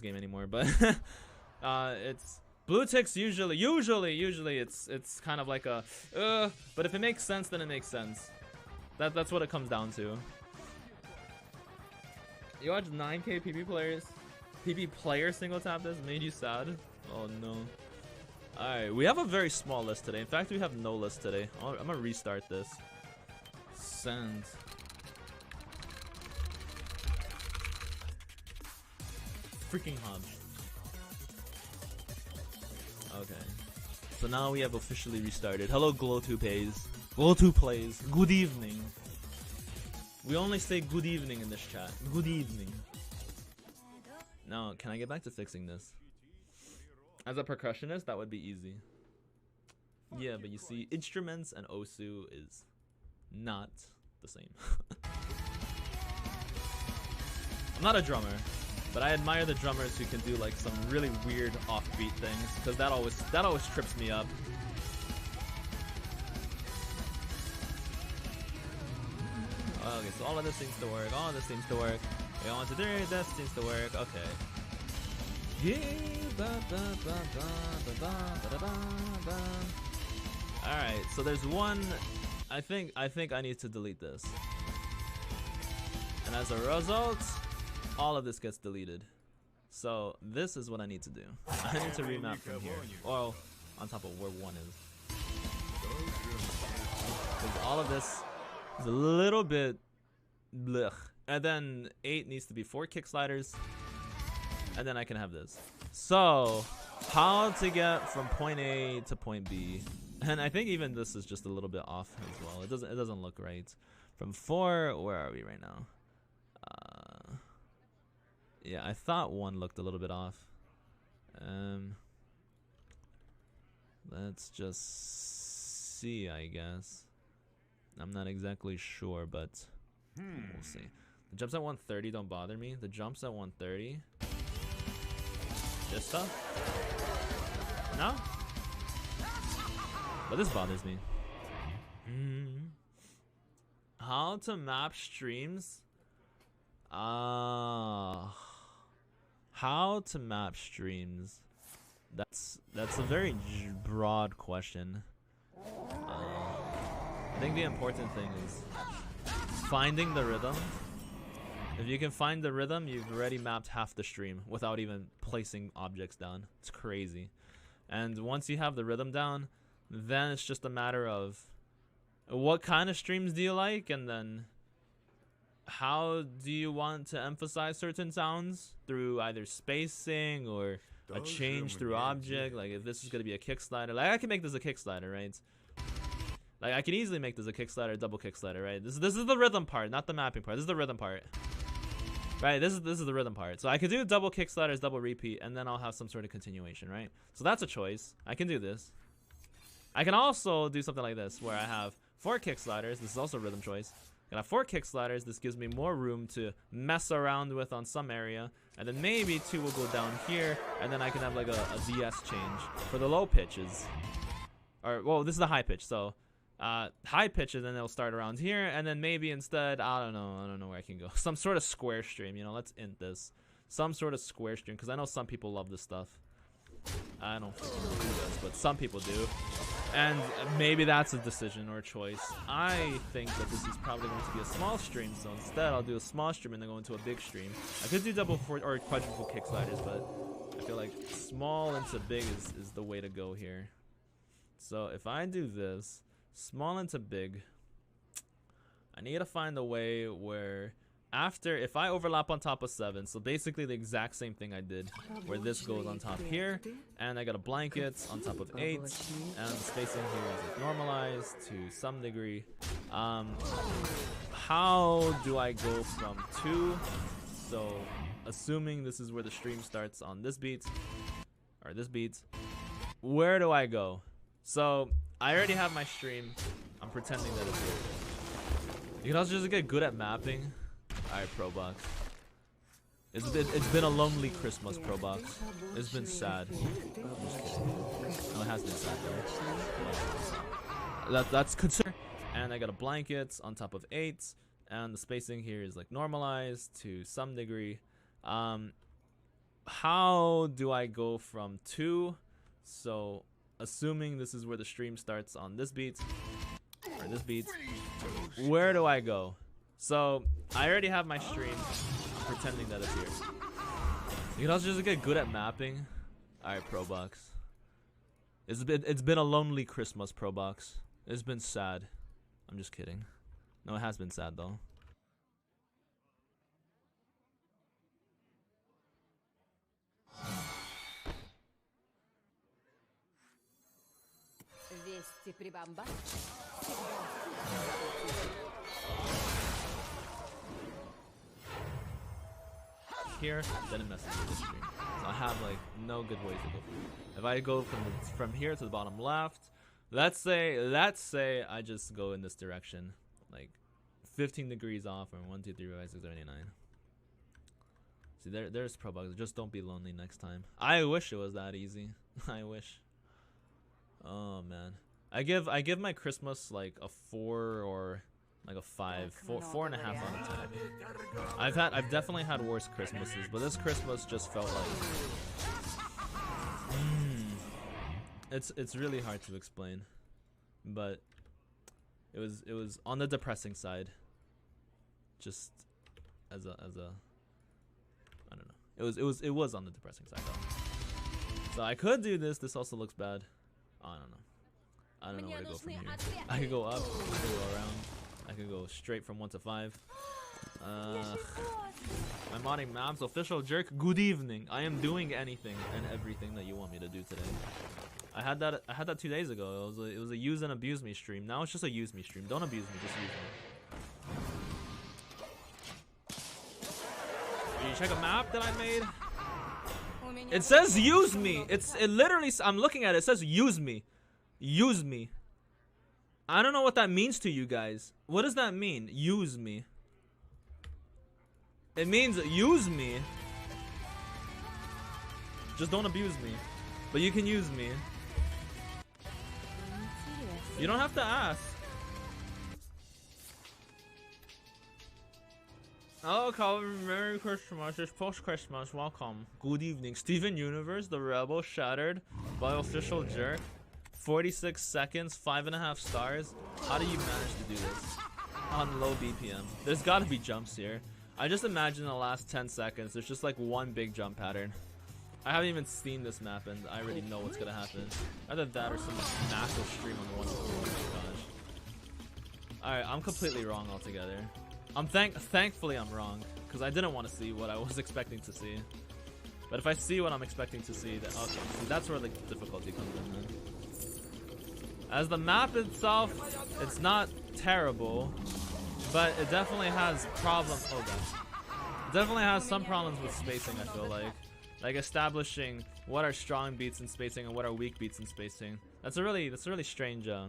game anymore, but it's blue ticks usually it's kind of like a but if it makes sense, then it makes sense. That's what it comes down to. You watch 9K PP players single tap this made you sad? Oh no. Alright, we have a very small list today. In fact, we have no list today. I'm gonna restart this. Send. Freaking hub. Okay. So now we have officially restarted. Hello, Glow2 Plays. Glow2 Plays. Good evening. We only say good evening in this chat. Good evening. Now, can I get back to fixing this? As a percussionist, that would be easy. Yeah, but you see, instruments and Osu is not the same. I'm not a drummer, but I admire the drummers who can do like some really weird offbeat things, because that always trips me up. Okay, so all of this seems to work. All of this seems to work. Okay, 1, 2, 3. That seems to work. Okay. Alright, so there's one. I think I need to delete this. And as a result, all of this gets deleted. So this is what I need to do. I need to remap from here. Or on top of where 1 is. Because all of this is a little bit blech. And then 8 needs to be 4 kick sliders. And then I can have this. So, how to get from point A to point B. And I think even this is just a little bit off as well. It doesn't look right. From 4, where are we right now? Yeah, I thought 1 looked a little bit off. Let's just see, I guess. I'm not exactly sure, but we'll see. The jumps at 130 don't bother me. The jumps at 130. This stuff? No? But this bothers me. How to map streams? How to map streams? That's a very broad question. I think the important thing is finding the rhythm. If you can find the rhythm, you've already mapped half the stream without even placing objects down. It's crazy. And once you have the rhythm down, then it's just a matter of what kind of streams do you like, and then how do you want to emphasize certain sounds through either spacing or a change through object. Like if this is going to be a kick slider, like I can make this a kick slider, right? Like I can easily make this a kick slider, double kick slider, right? This is the rhythm part, not the mapping part. This is the rhythm part. Right, this is the rhythm part. So I could do double kick sliders, double repeat, and then I'll have some sort of continuation, right? So that's a choice. I can do this. I can also do something like this, where I have 4 kick sliders. This is also a rhythm choice. I have 4 kick sliders. This gives me more room to mess around with on some area, and then maybe 2 will go down here, and then I can have like a DS change for the low pitches. Or well, this is the high pitch, so. High pitch, and then it'll start around here, and then maybe instead, I don't know where I can go. Some sort of square stream, you know, let's int this. Some sort of square stream, because I know some people love this stuff. I don't freaking know who does, but some people do. And maybe that's a decision or a choice. I think that this is probably going to be a small stream, so instead I'll do a small stream and then go into a big stream. I could do double or quadruple kick sliders, but I feel like small into big is the way to go here. So if I do this, small into big, I need to find a way where after, if I overlap on top of 7, so basically the exact same thing I did, where this goes on top here, and I got a blanket on top of 8, and the spacing here is like normalized to some degree. How do I go from 2? So assuming this is where the stream starts on this beat, or this beat, where do I go? So I already have my stream. I'm pretending that it's good. You can also just get good at mapping. Alright, Probox. It's been a lonely Christmas, Probox. It's been sad. I'm just kidding. No, it has been sad though. That's considered. And I got a blanket on top of 8, and the spacing here is like normalized to some degree. how do I go from 2? So assuming this is where the stream starts on this beat, or this beat, where do I go? So I already have my stream. I'm pretending that it's here. You can also just get good at mapping. Alright, Probox. It's been a lonely Christmas, Probox. It's been sad. I'm just kidding. No, it has been sad though. Here, then it messes with the stream. So I have like no good ways to go. If I go from here to the bottom left, let's say I just go in this direction, like 15 degrees off, or 1, 2, 3, 4, 5, 6, 7, 8, 9. See, there's Probox. Just don't be lonely next time. I wish it was that easy. I wish. Oh man, I give my Christmas like a 4 or like a 5, 4.5 out of 10. I've definitely had worse Christmases, but this Christmas just felt like it's really hard to explain, but it was on the depressing side. Just as a I don't know. It was on the depressing side though. So I could do this. This also looks bad. I don't know. I don't know where to go from here. I could go up. I could go around. I could go straight from 1 to 5. My modding maps, official jerk. Good evening. I am doing anything and everything that you want me to do today. I had that 2 days ago. It was a use and abuse me stream. Now it's just a use me stream. Don't abuse me, just use me. Did you check a map that I made? It says use me. It literally, I'm looking at it. It says use me. Use me. I don't know what that means to you guys. What does that mean? Use me. It means use me. Just don't abuse me. But you can use me. You don't have to ask. Hello, Calvin. Merry Christmas. It's post-Christmas. Welcome. Good evening. Steven Universe, the Rebel, shattered by official jerk. 46 seconds, 5.5 stars. How do you manage to do this on low BPM? There's got to be jumps here. I just imagine the last 10 seconds. There's just like one big jump pattern. I haven't even seen this map, and I already know what's gonna happen. Either that or some massive stream on the one. Oh my gosh. All right, I'm completely wrong altogether. Thankfully I'm wrong, because I didn't want to see what I was expecting to see. But if I see what I'm expecting to see, then okay, see, that's where the difficulty comes in then. As the map itself, it's not terrible, but it definitely has problems. Oh gosh, it definitely has some problems with spacing. I feel like establishing what are strong beats in spacing and what are weak beats in spacing. That's a really strange. Yeah,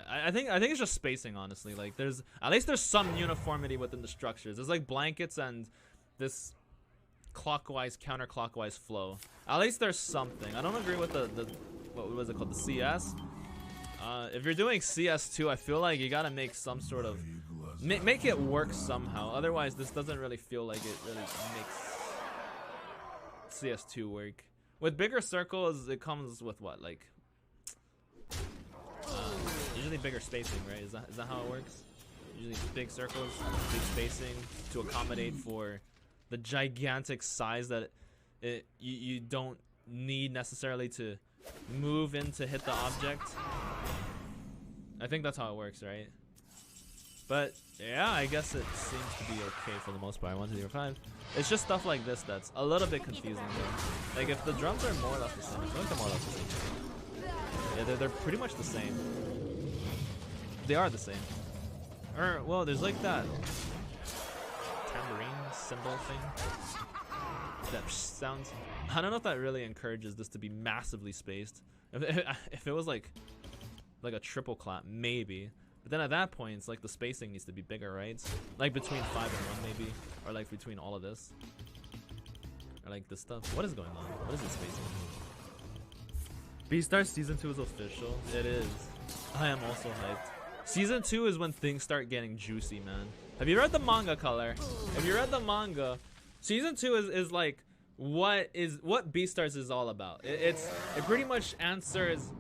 I think it's just spacing, honestly. Like at least there's some uniformity within the structures. There's like blankets and this clockwise counterclockwise flow. At least there's something. I don't agree with the what was it called, the CS. If you're doing CS2, I feel like you gotta make some sort of make it work somehow. Otherwise, this doesn't really feel like it really makes CS2 work. With bigger circles, it comes with what, like usually bigger spacing, right? Is that how it works? Usually big circles, big spacing to accommodate for the gigantic size that you don't need necessarily to move in to hit the object. I think that's how it works, right? But yeah, I guess it seems to be okay for the most part. 1, 2, 3, 4, 5. It's just stuff like this that's a little bit confusing though. Like if the drums are more or less the same, I feel like they're more or less the same. Yeah, they're pretty much the same. They are the same. Or well, there's like that tambourine cymbal thing. That sounds. I don't know if that really encourages this to be massively spaced. If it was like a triple clap, maybe. But then at that point, it's like the spacing needs to be bigger, right? Like between 5 and 1, maybe, or like between all of this, or like this stuff. What is going on? What is this spacing? Beastars Season 2 is official. It is. I am also hyped. Season 2 is when things start getting juicy, man. Have you read the manga, Color? Have you read the manga? Season 2 is like what Beastars is all about. It pretty much answers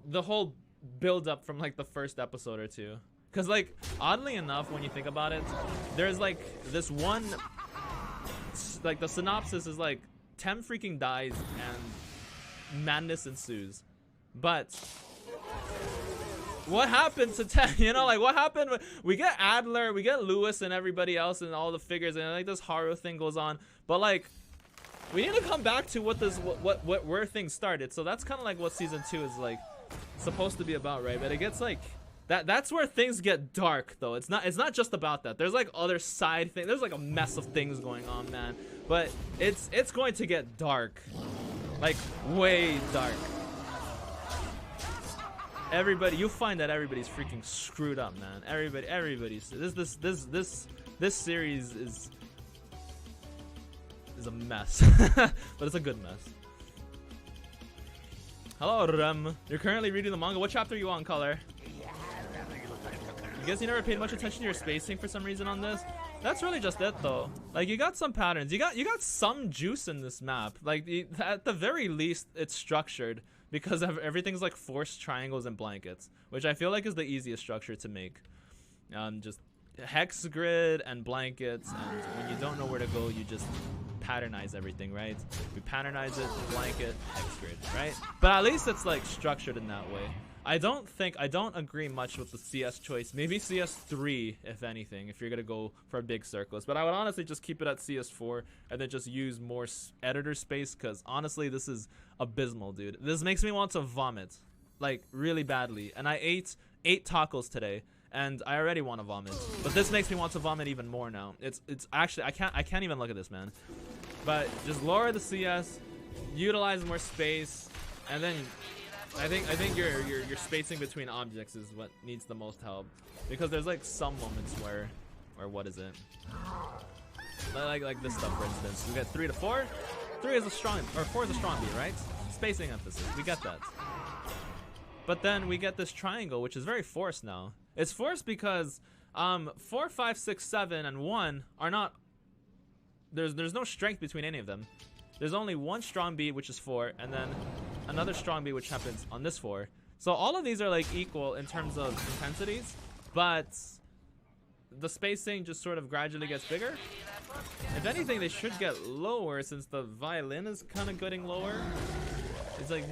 the whole build up from like the first episode or two. Cause like oddly enough, when you think about it, there's like this one, like the synopsis is like Tem freaking dies and madness ensues. But what happened to Tem? You know, like what happened? We get Adler, we get Lewis and everybody else and all the figures, and like this horror thing goes on. But like we need to come back to where things started. So that's kind of like what season 2 is like supposed to be about, right? But it gets like that's where things get dark though. It's not just about that. There's like other side things. There's like a mess of things going on, man. But it's going to get dark. Like way dark. Everybody, you'll find that everybody's freaking screwed up, man. Everybody's this series is a mess. But it's a good mess. Hello, Rem. You're currently reading the manga. What chapter are you on, Color? You guess you never paid much attention to your spacing for some reason on this? That's really just it, though. Like, you got some patterns. You got some juice in this map. Like, at the very least, it's structured because everything's like forced triangles and blankets, which I feel like is the easiest structure to make. Just hex grid and blankets, and when you don't know where to go, you just patternize everything, right? We patternize it, blanket, hex grid, right? But at least it's like structured in that way. I don't agree much with the CS choice. Maybe CS3, if anything, if you're gonna go for big circles. But I would honestly just keep it at CS4 and then just use more editor space, because honestly, this is abysmal, dude. This makes me want to vomit, like really badly. And I ate 8 tacos today, and I already want to vomit. But this makes me want to vomit even more now. It's actually I can't even look at this, man. But just lower the CS, utilize more space, and then I think your spacing between objects is what needs the most help, because there's like some moments where what is it? Like this stuff, for instance. We got 3 to 4. 3 is a strong, or 4 is a strong beat, right? Spacing emphasis. We get that. But then we get this triangle, which is very forced now. It's forced because 4, 5, 6, 7, and 1 are not. There's no strength between any of them. There's only one strong beat, which is 4, and then another strong beat, which happens on this 4. So all of these are like equal in terms of intensities, but the spacing just sort of gradually gets bigger. If anything, they should get lower, since the violin is kind of getting lower. It's like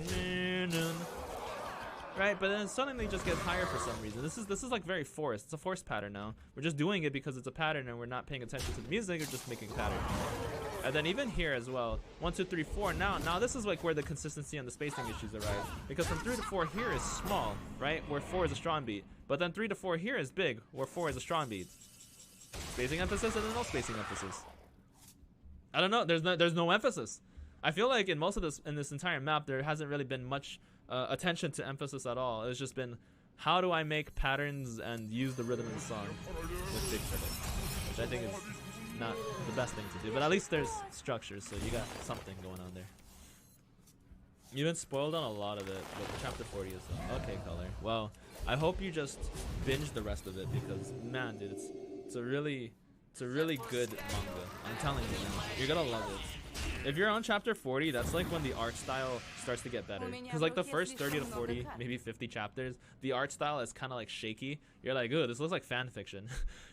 right, but then it suddenly just gets higher for some reason. This is like very forced. It's a forced pattern now. We're just doing it because it's a pattern and we're not paying attention to the music. We're just making pattern. And then even here as well, 1, 2, 3, 4. Now this is like where the consistency and the spacing issues arise, because from 3 to 4 here is small, right? Where 4 is a strong beat. But then 3 to 4 here is big, where 4 is a strong beat. Spacing emphasis and then no spacing emphasis. I don't know. There's no emphasis. I feel like in most of this entire map, there hasn't really been much attention to emphasis at all. It's just been, how do I make patterns and use the rhythm in the song with big circles, which I think is not the best thing to do. But at least there's structure, so you got something going on there. You've been spoiled on a lot of it, but chapter 40 is okay, Color. Well, I hope you just binge the rest of it, because man, dude, it's a really good manga. I'm telling you, man, you're gonna love it. If you're on chapter 40, that's like when the art style starts to get better. Because like the first 30 to 40, maybe 50 chapters, the art style is kind of like shaky. You're like, ooh, this looks like fan fiction.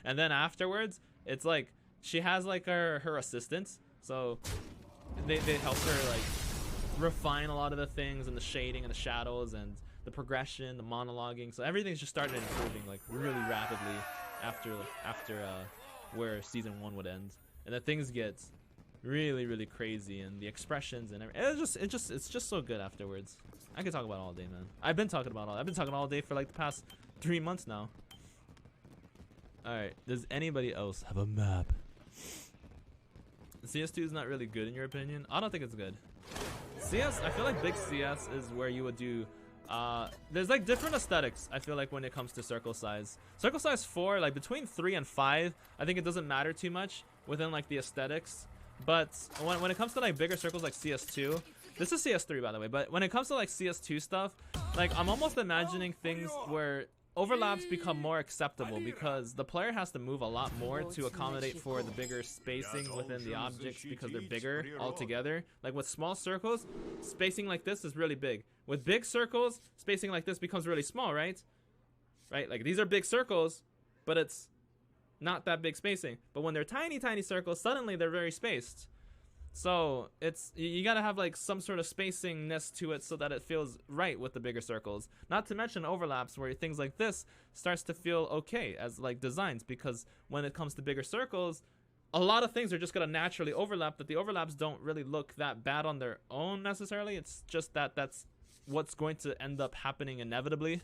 And then afterwards, it's like she has like her assistants, so they help her like refine a lot of the things, and the shading and the shadows and the progression, the monologuing. So everything's just started improving like really rapidly after where season 1 would end, and then things get really crazy, and the expressions and everything. It's just so good afterwards. I could talk about it all day, man. I've been talking all day for like the past 3 months now. All right, does anybody else have a map? CS2 is not really good in your opinion? I don't think it's good. CS, I feel like big CS is where you would do there's like different aesthetics, I feel like, when it comes to circle size. Circle size 4, like between 3 and 5, I think it doesn't matter too much within like the aesthetics. But when it comes to like bigger circles like CS2, this is CS3 by the way, but when it comes to like CS2 stuff, like I'm almost imagining things where overlaps become more acceptable because the player has to move a lot more to accommodate for the bigger spacing within the objects because they're bigger altogether. Like with small circles, spacing like this is really big. With big circles, spacing like this becomes really small, right? Right? Like these are big circles, but it's not that big spacing. But when they're tiny, tiny circles, suddenly they're very spaced. So it's, you gotta have like some sort of spacingness to it so that it feels right with the bigger circles. Not to mention overlaps where things like this starts to feel okay as like designs, because when it comes to bigger circles, a lot of things are just gonna naturally overlap, but the overlaps don't really look that bad on their own necessarily. It's just that that's what's going to end up happening inevitably.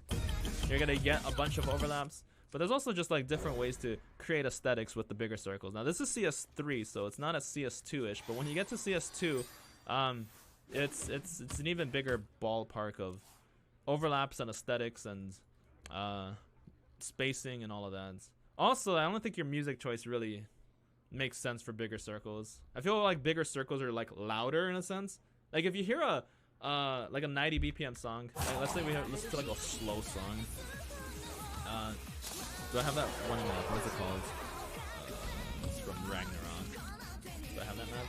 You're gonna get a bunch of overlaps. But there's also just like different ways to create aesthetics with the bigger circles. Now this is CS3, so it's not as CS2-ish, but when you get to CS2, it's an even bigger ballpark of overlaps and aesthetics and spacing and all of that. Also, I don't think your music choice really makes sense for bigger circles. I feel like bigger circles are like louder in a sense. Like if you hear a like a 90 BPM song, like let's say we listen to like a slow song. Do I have that one map? What is it called? It's from Ragnarok. Do I have that map?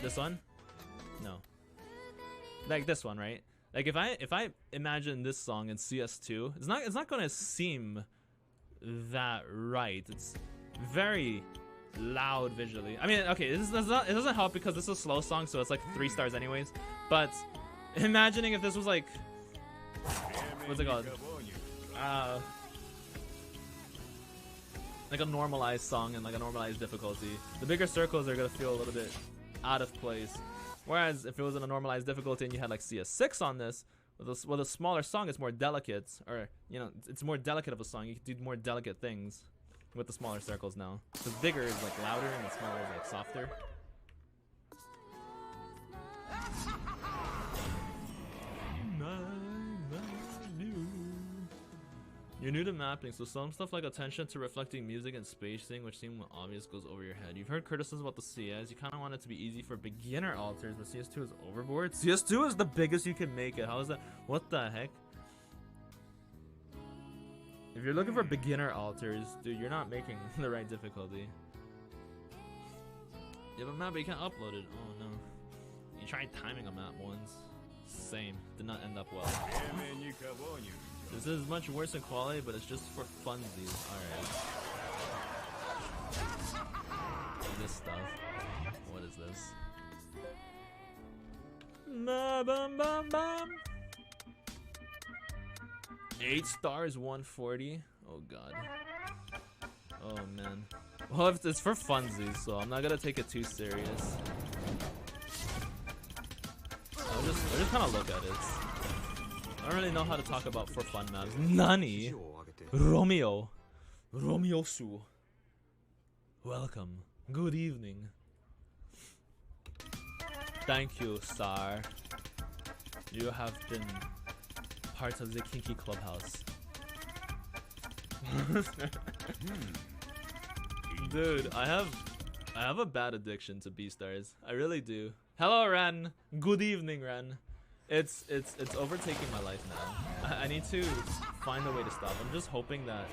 This one? No. Like this one, right? Like if I imagine this song in CS2, it's not gonna seem that right. It's very loud visually. I mean, okay, it doesn't help because this is a slow song, so it's like 3 stars anyways. But imagining if this was like, what's it called? Like a normalized song and like a normalized difficulty, the bigger circles are gonna feel a little bit out of place. Whereas if it was in a normalized difficulty and you had like CS6 on this, with a smaller song, it's more delicate, or you know, it's more delicate of a song. You can do more delicate things with the smaller circles now. Because bigger is like louder and the smaller is like softer. You're new to mapping, so some stuff like attention to reflecting music and spacing, which seem obvious, goes over your head. You've heard criticisms about the CS. You kind of want it to be easy for beginner alters, but CS2 is overboard. CS2 is the biggest you can make it. How is that? What the heck? If you're looking for beginner alters, dude, you're not making the right difficulty. You have a map, but you can't upload it. Oh no. You tried timing a map once. Same. Did not end up well. This is much worse in quality, but it's just for funsies. Alright. This stuff. What is this? Ba bum bum bum. 8 stars, 140. Oh god. Oh man. Well, if it's for funsies, so I'm not gonna take it too serious. I'll just kind of look at it. I don't really know how to talk about for fun maps. Nani? Romeo. Romeo-su. Welcome. Good evening. Thank you, sir. You have been part of the kinky clubhouse. Dude, I have a bad addiction to B-stars. I really do. Hello, Ren. Good evening, Ren. It's overtaking my life now. I need to find a way to stop. I'm just hoping that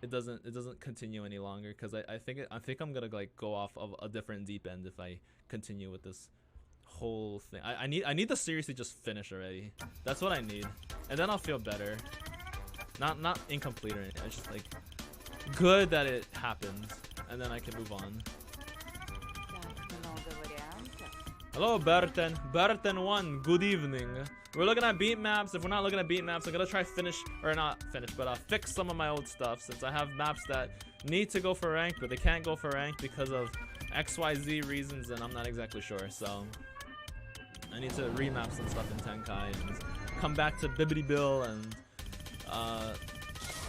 it doesn't continue any longer, because I think I'm gonna like go off of a different deep end if I continue with this whole thing. I need to seriously just finish already. That's what I need, and then I'll feel better. Not incomplete or anything. It's just like good that it happened, and then I can move on. Hello, Berten. Berten1, good evening. We're looking at beat maps. If we're not looking at beat maps, I'm gonna try fix some of my old stuff, since I have maps that need to go for rank, but they can't go for rank because of XYZ reasons, and I'm not exactly sure. So I need to remap some stuff in Tenkai and come back to Bibbidi Bill, and I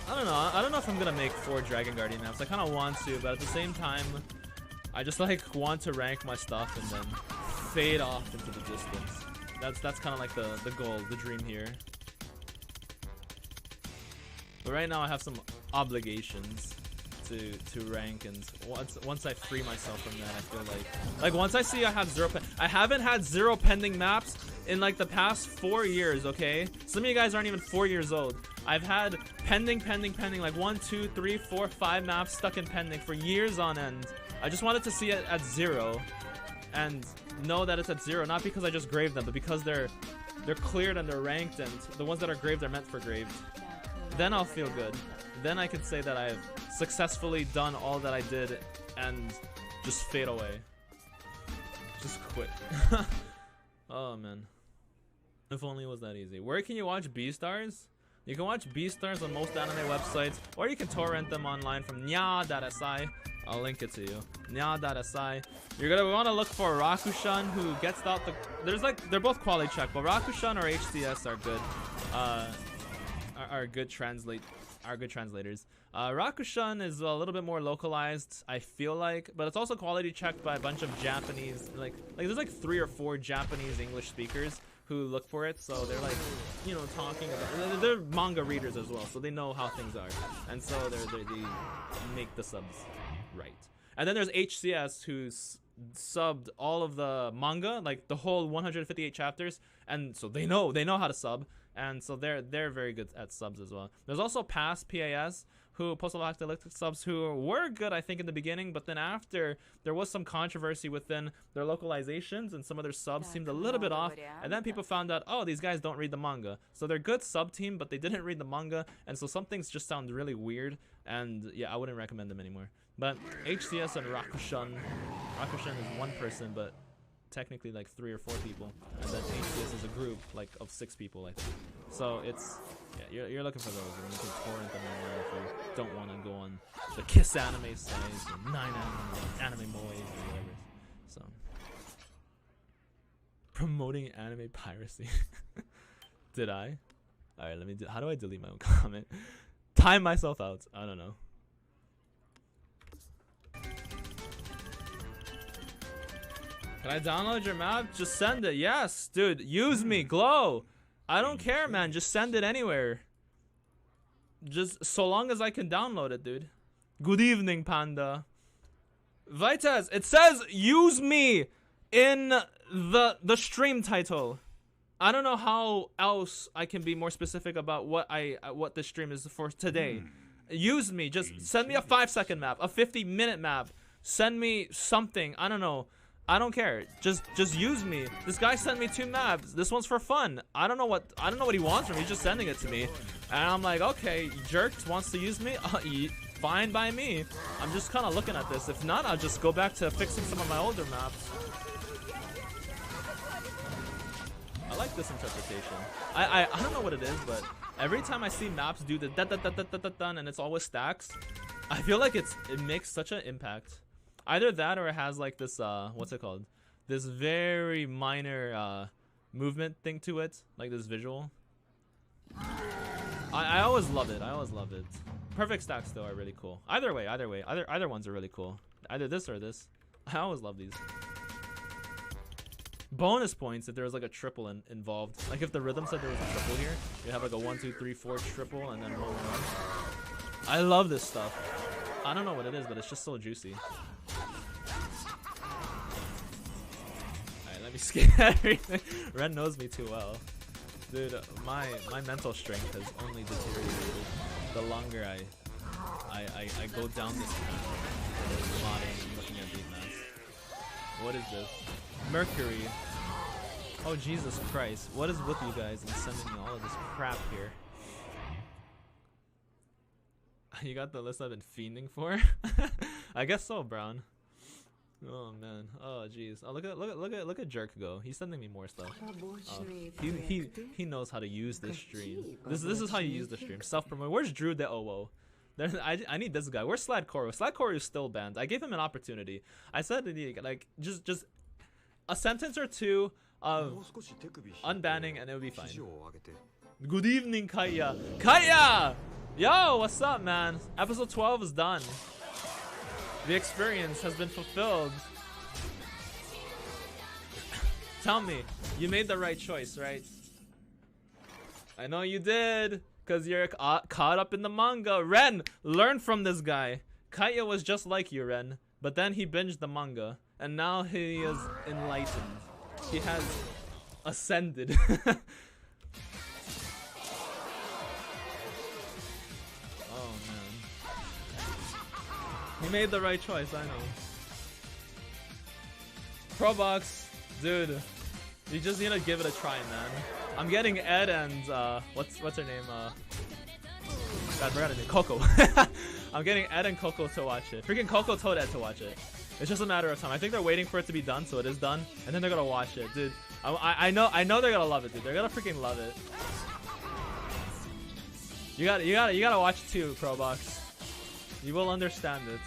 don't know if I'm gonna make 4 Dragon Guardian maps. I kind of want to, but at the same time, I just like want to rank my stuff and then fade off into the distance. That's kind of like the goal, the dream here. But right now I have some obligations to rank, and once I free myself from that, I feel like once I see I have I haven't had 0 pending maps in like the past 4 years. Okay, some of you guys aren't even 4 years old. I've had pending, like 1, 2, 3, 4, 5 maps stuck in pending for years on end. I just wanted to see it at 0 and know that it's at 0, not because I just graved them, but because they're cleared and they're ranked, and the ones that are graved are meant for graved. Then I'll feel good. Then I can say that I've successfully done all that I did and just fade away. Just quit. Oh man. If only it was that easy. Where can you watch B-Stars? You can watch B-Stars on most anime websites, or you can torrent them online from nya.si. I'll link it to you. Nya.si. You're gonna want to look for Rakushan, who gets out the... they're both quality check, but Rakushan or HCS are good. Are good translators. Rakushan is a little bit more localized, I feel like, but it's also quality checked by a bunch of Japanese, like there's like 3 or 4 Japanese English speakers who look for it, so they're like, you know, talking about, they're manga readers as well, so they know how things are, and so they make the subs right. And then there's HCS, who's subbed all of the manga, like the whole 158 chapters, and so they know how to sub, and so they're very good at subs as well. There's also past PAS, who post-apocalyptic subs, who were good, I think, in the beginning, but then after there was some controversy within their localizations, and some of their subs seemed a little bit off, and then people found out, oh, these guys don't read the manga, so they're good sub team, but they didn't read the manga, and so some things just sound really weird, and yeah, I wouldn't recommend them anymore. But HCS and Rakushan is one person, but technically like 3 or 4 people, and then HCS is a group like of 6 people, I think. So it's, yeah, you're looking for those, and you can torrent them online if you don't want to go on the Kiss Anime site or 9 Anime Moe or whatever. So promoting anime piracy. Did I? All right, let me do. How do I delete my own comment? Time myself out. I don't know. Can I download your map? Just send it. Yes, dude. Use me. Glow. I don't care, man. Just send it anywhere. Just so long as I can download it, dude. Good evening, Panda. Vitez, it says use me in the stream title. I don't know how else I can be more specific about what the stream is for today. Use me. Just send me a 5-second map, a 50-minute map. Send me something. I don't know. I don't care. Just use me. This guy sent me 2 maps. This one's for fun. I don't know what he wants from me. He's just sending it to me, and I'm like, okay, jerk wants to use me. Fine by me. I'm just kind of looking at this. If not, I'll just go back to fixing some of my older maps. I like this interpretation. I don't know what it is, but every time I see maps do the da and it's always stacks, I feel like it makes such an impact. Either that, or it has like this what's it called? This very minor movement thing to it, like this visual. I always love it. I always love it. Perfect stacks though are really cool. Either ones are really cool. Either this or this. I always love these. Bonus points if there was like a triple involved. Like if the rhythm said there was a triple here, you have like a 1, 2, 3, 4 triple and then 1, 1. I love this stuff. I don't know what it is, but it's just so juicy. Alright, let me skip everything. Ren knows me too well. Dude, my mental strength has only deteriorated the longer I go down this path. Modding and looking at beat maps. What is this? Mercury. Oh Jesus Christ. What is with you guys and sending me all of this crap here? You got the list I've been fiending for? I guess so, Brown. Oh man. Oh jeez. Oh look at Jerk go. He's sending me more stuff. He knows how to use this stream. This is how you use the stream. Self-promote. Where's Drew the OO? I need this guy. Where's Sladkoru? Sladkoru is still banned. I gave him an opportunity. I said like just a sentence or 2 of unbanning and it would be fine. Good evening, Kaya. Kaya! Yo, what's up, man? Episode 12 is done. The experience has been fulfilled. Tell me, you made the right choice, right? I know you did, because you're caught up in the manga. Ren, learn from this guy. Kaya was just like you, Ren, but then he binged the manga, and now he is enlightened. He has ascended. He made the right choice, I know. Probox, dude, you just need to give it a try, man. I'm getting Ed and what's her name? God, I forgot her name. Coco. I'm getting Ed and Coco to watch it. Freaking Coco told Ed to watch it. It's just a matter of time. I think they're waiting for it to be done, so it is done, and then they're gonna watch it, dude. I know they're gonna love it, dude. They're gonna freaking love it. You gotta watch it too, Probox. You will understand it.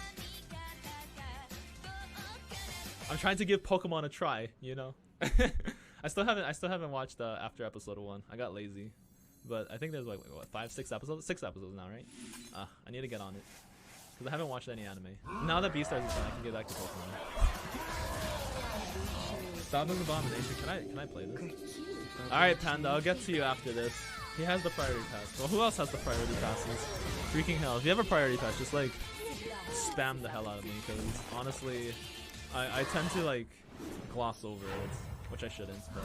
I'm trying to give Pokemon a try, you know. I still haven't watched after episode 1. I got lazy, but I think there's like what 5, 6 episodes, 6 episodes now, right? I need to get on it because I haven't watched any anime. Now that Beastars is done, I can get back to Pokemon. Stop as Abomination. Can I play this? All right, Panda. I'll get to you after this. He has the priority pass. Well, who else has the priority passes? Freaking hell! If you have a priority pass, just like spam the hell out of me, because honestly, I tend to like gloss over it, which I shouldn't. But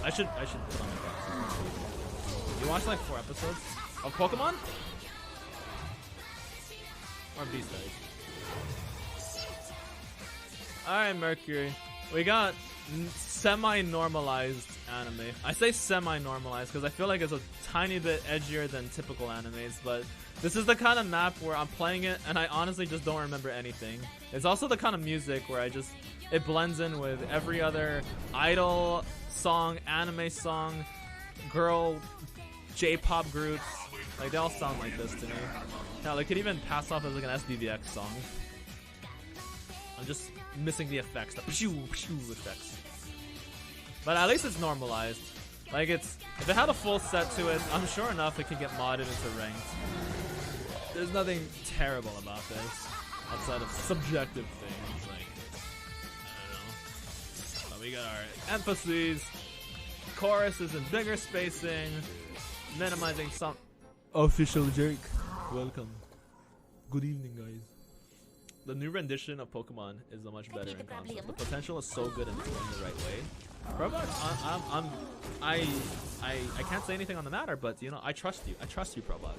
I should put on my glasses. You watched like 4 episodes of Pokemon or Beastars? All right, Mercury. We got semi-normalized anime. I say semi-normalized because I feel like it's a tiny bit edgier than typical animes, but this is the kind of map where I'm playing it and I honestly just don't remember anything. It's also the kind of music where it blends in with every other idol song, anime song, girl J-pop groups. Like, they all sound like this to me. Now, they could even pass off as like an SBVX song. I'm just missing the effects, the pshoo pshoo effects. But at least it's normalized. Like, if it had a full set to it, I'm sure enough it could get modded into ranked. There's nothing terrible about this outside of subjective things. Like, I don't know. But we got our emphases. Chorus is in bigger spacing, minimizing some. Official jerk. Welcome. Good evening, guys. The new rendition of Pokemon is a much better in concept. The potential is so good in doing the right way. Roblox, I can't say anything on the matter, but you know, I trust you. I trust you, Roblox.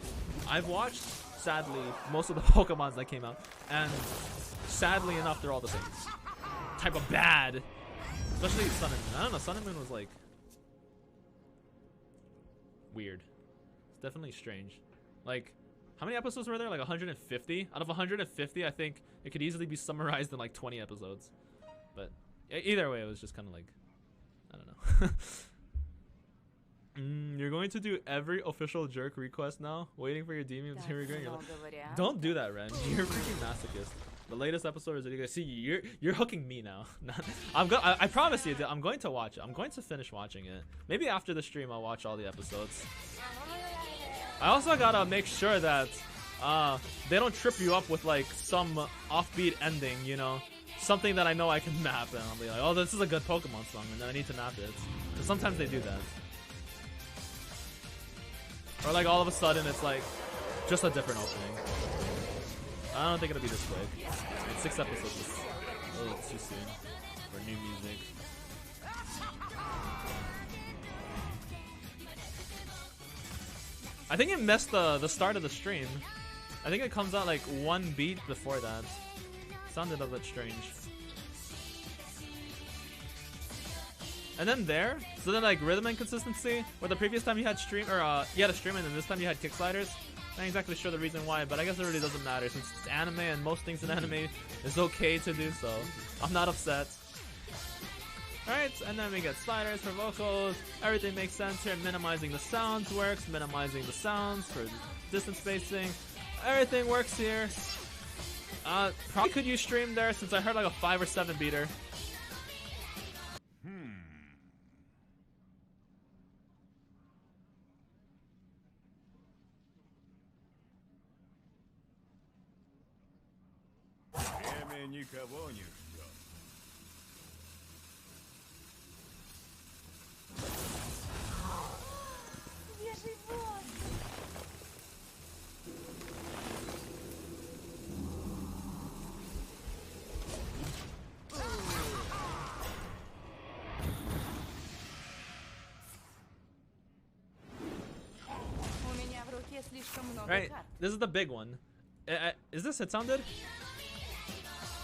I've watched, sadly, most of the Pokemons that came out, and sadly enough, they're all the same type of bad. Especially Sun and Moon. I don't know. Sun and Moon was like weird. It's definitely strange. Like, how many episodes were there? Like 150? Out of 150, I think it could easily be summarized in like 20 episodes. But either way, it was just kind of like, I don't know. You're going to do every official jerk request now? Waiting for your demon to regret your life. Don't do that, Ren. You're a freaking masochist. The latest episode is that you guys see you're hooking me now. I promise you, I'm going to watch it. I'm going to finish watching it. Maybe after the stream I'll watch all the episodes. I also gotta make sure that they don't trip you up with like some offbeat ending, you know, something that I know I can map, and I'll be like, oh, this is a good Pokemon song, and then I need to map it. Because sometimes they do that. Or like all of a sudden it's like just a different opening. I don't think it'll be this quick. I mean, 6 episodes is a little too soon for new music. I think it missed the start of the stream. I think it comes out like 1 beat before that. Sounded a bit strange. And then there, so then like rhythm inconsistency, where the previous time you had stream, or you had a stream and then this time you had kick sliders. Not exactly sure the reason why, but I guess it really doesn't matter since it's anime and most things in anime is okay to do, so I'm not upset. Alright, and then we get sliders for vocals. Everything makes sense here. Minimizing the sounds works. Minimizing the sounds for distance spacing. Everything works here. Probably could use stream there since I heard like a 5 or 7 beater. Right, this is the big one. Is this hit sounded?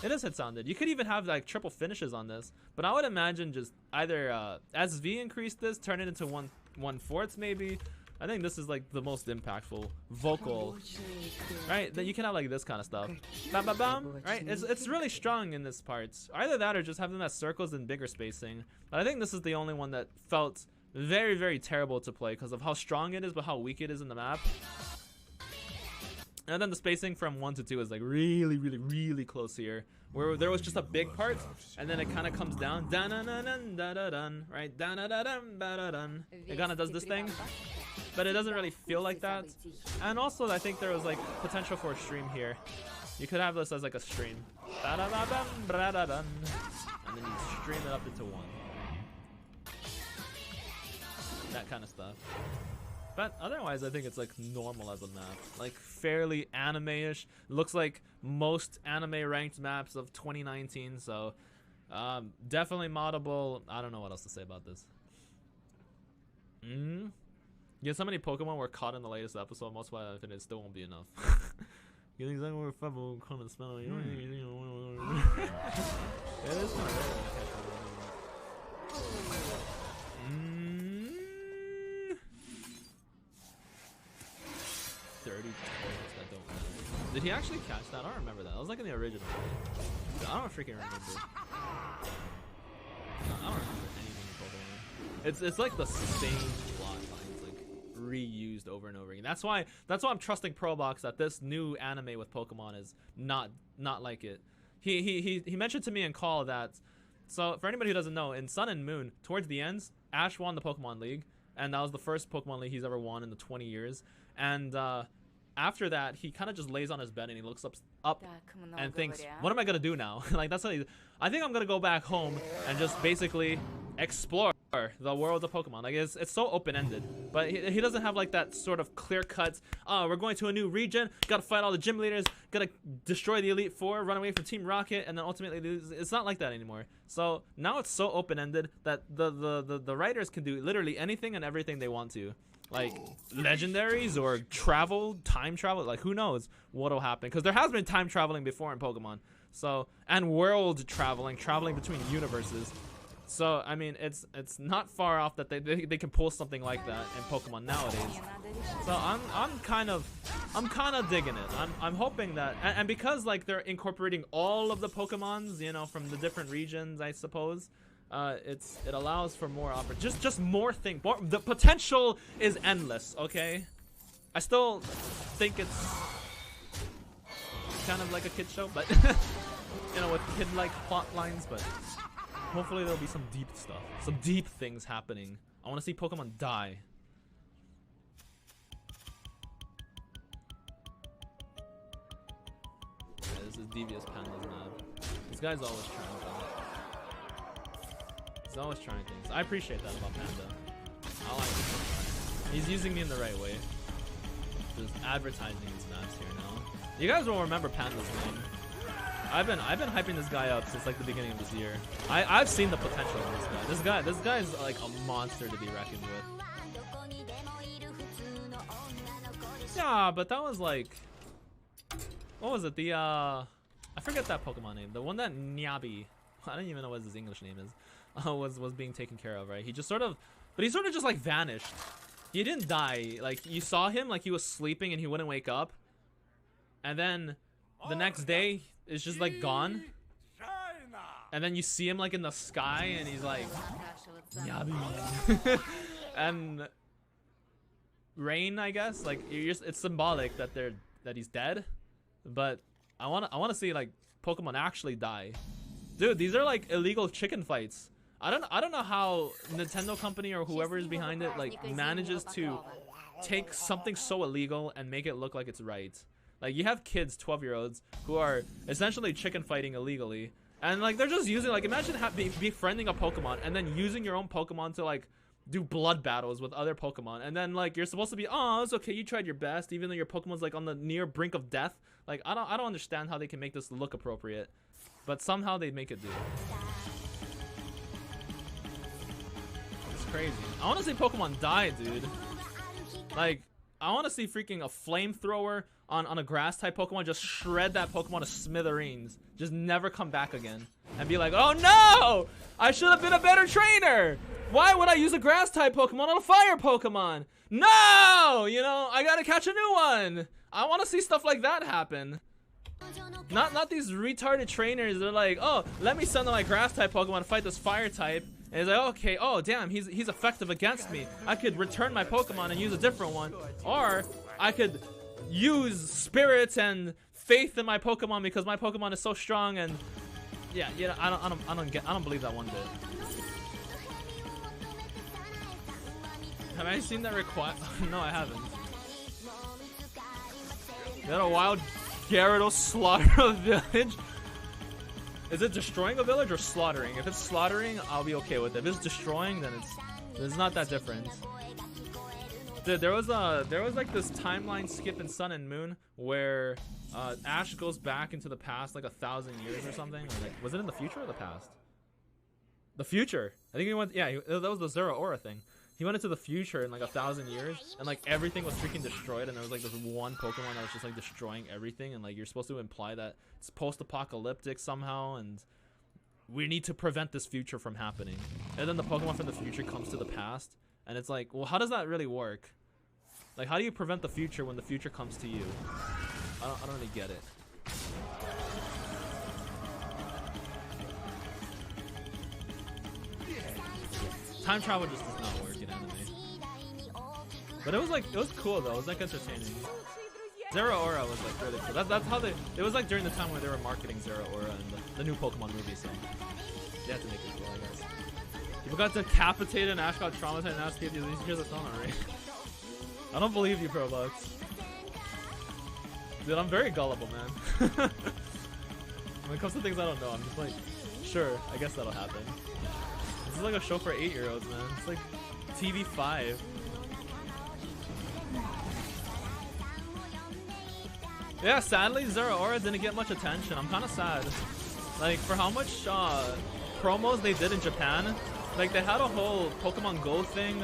It is hit sounded. You could even have like triple finishes on this, but I would imagine just either as V increase this, turn it into 1/4 maybe. I think this is like the most impactful vocal, right? That you can have like this kind of stuff, bam bam bam, right? It's really strong in this part. Either that or just have them as circles and bigger spacing. But I think this is the only one that felt very, very terrible to play because of how strong it is, but how weak it is in the map. And then the spacing from 1 to 2 is like really, really, really close here, where there was just a big part, and then it kind of comes down, dun dun dun dun dun dun, right? Dun dun dun dun dun dun. It kind of does this thing, but it doesn't really feel like that. And also, I think there was like potential for a stream here. You could have this as like a stream, and then you stream it up into 1. That kind of stuff. But otherwise, I think it's like normal as a map, like fairly anime-ish. Looks like most anime ranked maps of 2019, so definitely moddable. I don't know what else to say about this. Yeah, so many Pokemon were caught in the latest episode. Most why I think it still won't be enough. You think exactly where Febo come and smell it? It is kind of rare. 30 toys that don't matter. Did he actually catch that? I don't remember that. That was like in the original. I don't freaking remember. I don't remember anything in Pokemon. It's like the same plot lines, like reused over and over again. That's why I'm trusting Probox that this new anime with Pokemon is not like it. He mentioned to me in call that. So for anybody who doesn't know, in Sun and Moon, towards the ends, Ash won the Pokemon League, and that was the first Pokemon League he's ever won in the 20 years. And after that, he kind of just lays on his bed and he looks up and thinks, what am I gonna do now? Like that's what I think I'm gonna go back home and just basically explore the world of Pokemon. Like it's so open-ended, but he doesn't have like that sort of clear-cut, oh, we're going to a new region, gotta fight all the gym leaders, gotta destroy the Elite Four, run away from Team Rocket, and then ultimately lose. It's not like that anymore. So now it's so open-ended that the writers can do literally anything and everything they want to. Like legendaries or time travel, like who knows what'll happen, because there has been time traveling before in Pokemon, so, and world traveling between universes. So I mean, it's not far off that they can pull something like that in Pokemon nowadays. So I'm kind of digging it. I'm hoping that, and because like they're incorporating all of the Pokemons, you know, from the different regions, I suppose. It allows for more just more things. The potential is endless. Okay, I still think it's kind of like a kid show, but you know, with kid-like plot lines. But hopefully there'll be some deep stuff, some deep things happening. I want to see Pokemon die. Yeah, this is Devious Panda's map. This guy's always trying to. He's always trying things. I appreciate that about Panda. I like it. He's using me in the right way. Just advertising these maps here now. You guys will remember Panda's name. I've been hyping this guy up since like the beginning of this year. I've seen the potential in this guy. This guy is like a monster to be reckoned with. Yeah, but that was like, what was it? I forget that Pokemon name. The one that Nyabi, I don't even know what his English name is. Was being taken care of, right? He just sort of just like vanished. He didn't die. Like you saw him, like he was sleeping and he wouldn't wake up, and then the next day it's just like gone. And then you see him like in the sky and he's like, Yabi. And Rain, I guess, like it's symbolic that he's dead. But I wanna see like Pokemon actually die. Dude, these are like illegal chicken fights. I don't know how Nintendo company or whoever is behind it like manages to take something so illegal and make it look like it's right. Like you have kids, 12-year-olds, who are essentially chicken fighting illegally, and like they're just using, like, imagine befriending a Pokemon and then using your own Pokemon to like do blood battles with other Pokemon, and then like you're supposed to be, oh, it's okay, you tried your best, even though your Pokemon's like on the near brink of death. Like I don't understand how they can make this look appropriate, but somehow they make it do. It's crazy. I want to see Pokemon die, dude. Like I want to see freaking a flamethrower on a grass type Pokemon, just shred that Pokemon to smithereens. Just never come back again. And be like, oh no! I should have been a better trainer! Why would I use a grass type Pokemon on a fire Pokemon? No! You know, I gotta catch a new one. I want to see stuff like that happen. Not these retarded trainers. They're like, oh, let me send my grass type Pokemon to fight this fire type. And it's like, okay, oh damn, he's effective against me. I could return my Pokemon and use a different one, or I could use spirits and faith in my Pokemon because my Pokemon is so strong. And yeah, I don't believe that one bit. Have I seen that request? No, I haven't. Is that a wild Gyarados slaughter a village? Is it destroying a village or slaughtering? If it's slaughtering, I'll be okay with it. If it's destroying, then it's not that different. Dude, there was like this timeline skip in Sun and Moon where Ash goes back into the past like 1,000 years or something. Or like, was it in the future or the past? The future. I think he went. Yeah, that was the Zero Aura thing. He went into the future in like 1,000 years, and like everything was freaking destroyed, and there was like this one Pokemon that was just like destroying everything, and like you're supposed to imply that it's post-apocalyptic somehow, and we need to prevent this future from happening. And then the Pokemon from the future comes to the past, and it's like, well, how does that really work? Like, how do you prevent the future when the future comes to you? I don't really get it. Time travel just does not work in anime. But it was cool though. It was like entertaining. Zero Aura was like really cool. That's how it was like during the time when they were marketing Zero Aura and the new Pokemon movie, so they had to make it cool, I guess. People got decapitated and Ash got traumatized and Ash gave you these here's a song already. I don't believe you, Probux. Dude, I'm very gullible, man. When it comes to things I don't know, I'm just like, sure, I guess that'll happen. This is like a show for 8-year-olds, man. It's like TV5. Yeah, sadly, Zero Aura didn't get much attention. I'm kind of sad. Like, for how much promos they did in Japan, like, they had a whole Pokemon Go thing,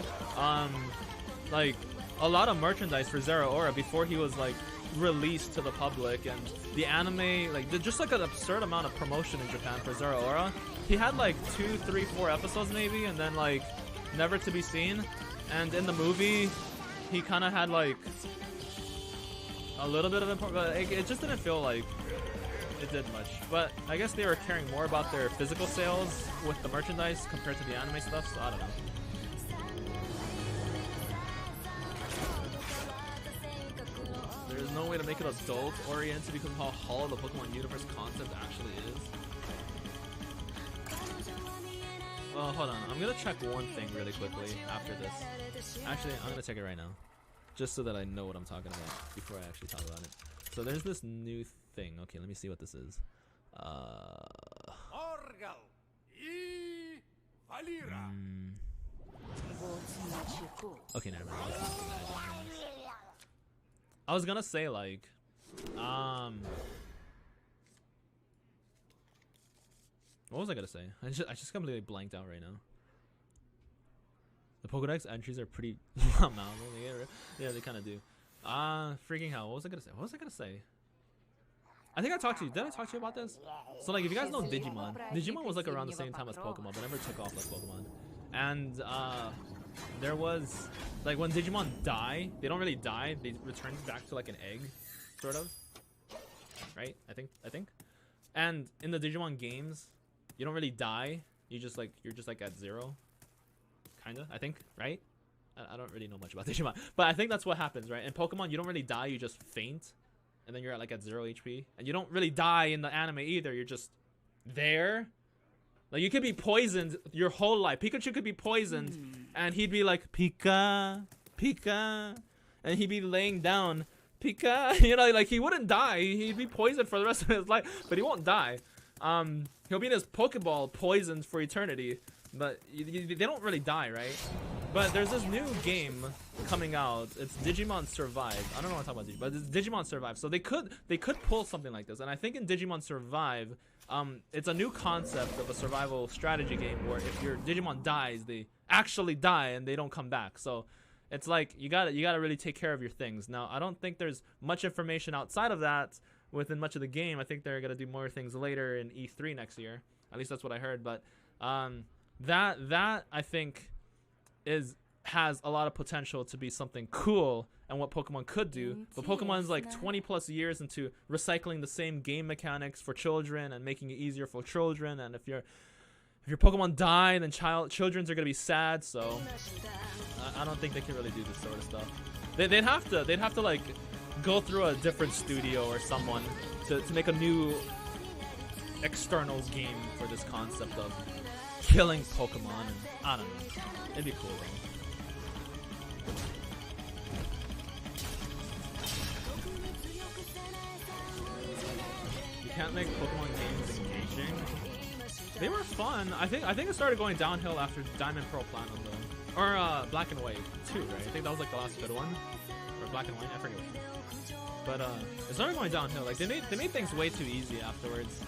like, a lot of merchandise for Zero Aura before he was, like, released to the public, and the anime, like, just like an absurd amount of promotion in Japan for Zero Aura. He had like 2, 3, 4 episodes maybe, and then like never to be seen. And in the movie, he kind of had like a little bit of important, but it just didn't feel like it did much. But I guess they were caring more about their physical sales with the merchandise compared to the anime stuff, so I don't know. There's no way to make it adult oriented because of how hollow the Pokemon universe concept actually is. Oh, hold on. I'm gonna check one thing really quickly after this. Actually, I'm gonna check it right now, just so that I know what I'm talking about before I actually talk about it. So there's this new thing. Okay, let me see what this is. Okay, never mind. I was gonna say like, what was I gonna say? I just completely blanked out right now. The Pokedex entries are pretty yeah, they kind of do. Freaking hell! What was I gonna say? What was I gonna say? I think I talked to you. Did I talk to you about this? So like, if you guys know Digimon, Digimon was like around the same time as Pokemon, but never took off like Pokemon. And there was like when Digimon die, they don't really die. They return back to like an egg, sort of. Right? I think. And in the Digimon games, you don't really die. You're just like at 0, kinda. I think, right? I don't really know much about Digimon, but I think that's what happens, right? In Pokemon, you don't really die. You just faint, and then you're at 0 HP. And you don't really die in the anime either. You're just there. Like, you could be poisoned your whole life. Pikachu could be poisoned, and he'd be like, Pika, Pika, and he'd be laying down, Pika. You know, like, he wouldn't die. He'd be poisoned for the rest of his life, but he won't die. He'll be in his Pokeball poisoned for eternity, but they don't really die, right? But there's this new game coming out. It's Digimon Survive. I don't know what I'm talking about, but it's Digimon Survive. So they could pull something like this, and I think in Digimon Survive, it's a new concept of a survival strategy game where if your Digimon dies, they actually die and they don't come back. So it's like you gotta really take care of your things. Now, I don't think there's much information outside of that within much of the game. I think they're gonna do more things later in E3 next year. At least that's what I heard. But that I think has a lot of potential to be something cool and what Pokemon could do. But Pokemon's like 20 plus years into recycling the same game mechanics for children and making it easier for children. And if your Pokemon die, then children's are gonna be sad. So I don't think they can really do this sort of stuff. They'd have to like go through a different studio or someone to make a new external game for this concept of killing Pokemon. And I don't know, it'd be cool though. You can't make Pokemon games engaging. They were fun. I think it started going downhill after Diamond, Pearl, Platinum though, or Black and White too, right? I think that was like the last good one, or Black and White. I forget which one. But it started going downhill. Like they made things way too easy afterwards.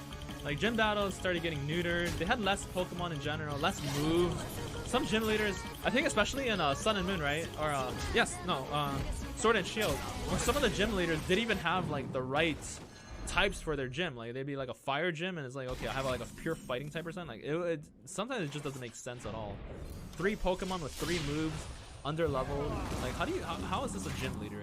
Like gym battles started getting neutered. They had less Pokemon in general, less moves. Some gym leaders, I think especially in Sun and Moon, right? Or Sword and Shield, where some of the gym leaders didn't even have like the right types for their gym. Like they'd be like a fire gym, and it's like, okay, I have like a pure fighting type percent. Like it sometimes it just doesn't make sense at all. 3 Pokemon with 3 moves, under leveled. Like how is this a gym leader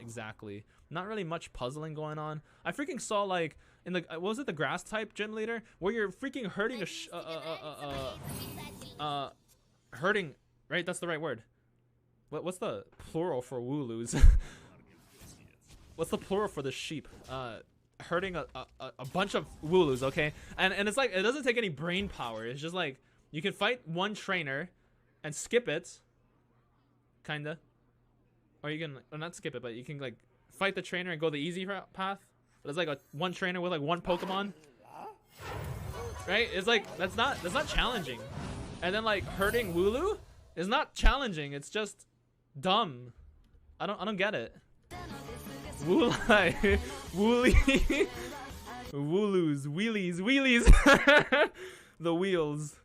exactly? Not really much puzzling going on. I freaking saw like in the what was it, the grass type gym leader, where you're freaking hurting hurting, right? That's the right word. What's the plural for Wooloos? What's the plural for the sheep? Hurting a bunch of Wooloos, okay? And it's like, it doesn't take any brain power. It's just like, you can fight one trainer and skip it, kinda. Or you can, or not skip it, but you can like fight the trainer and go the easy path. But it's like one trainer with like 1 Pokemon. Right? It's like, that's not challenging. And then like hurting Wooloo is not challenging. It's just dumb. I don't get it. Woolai, Wooly, Wooloos, Wheelies, the wheels.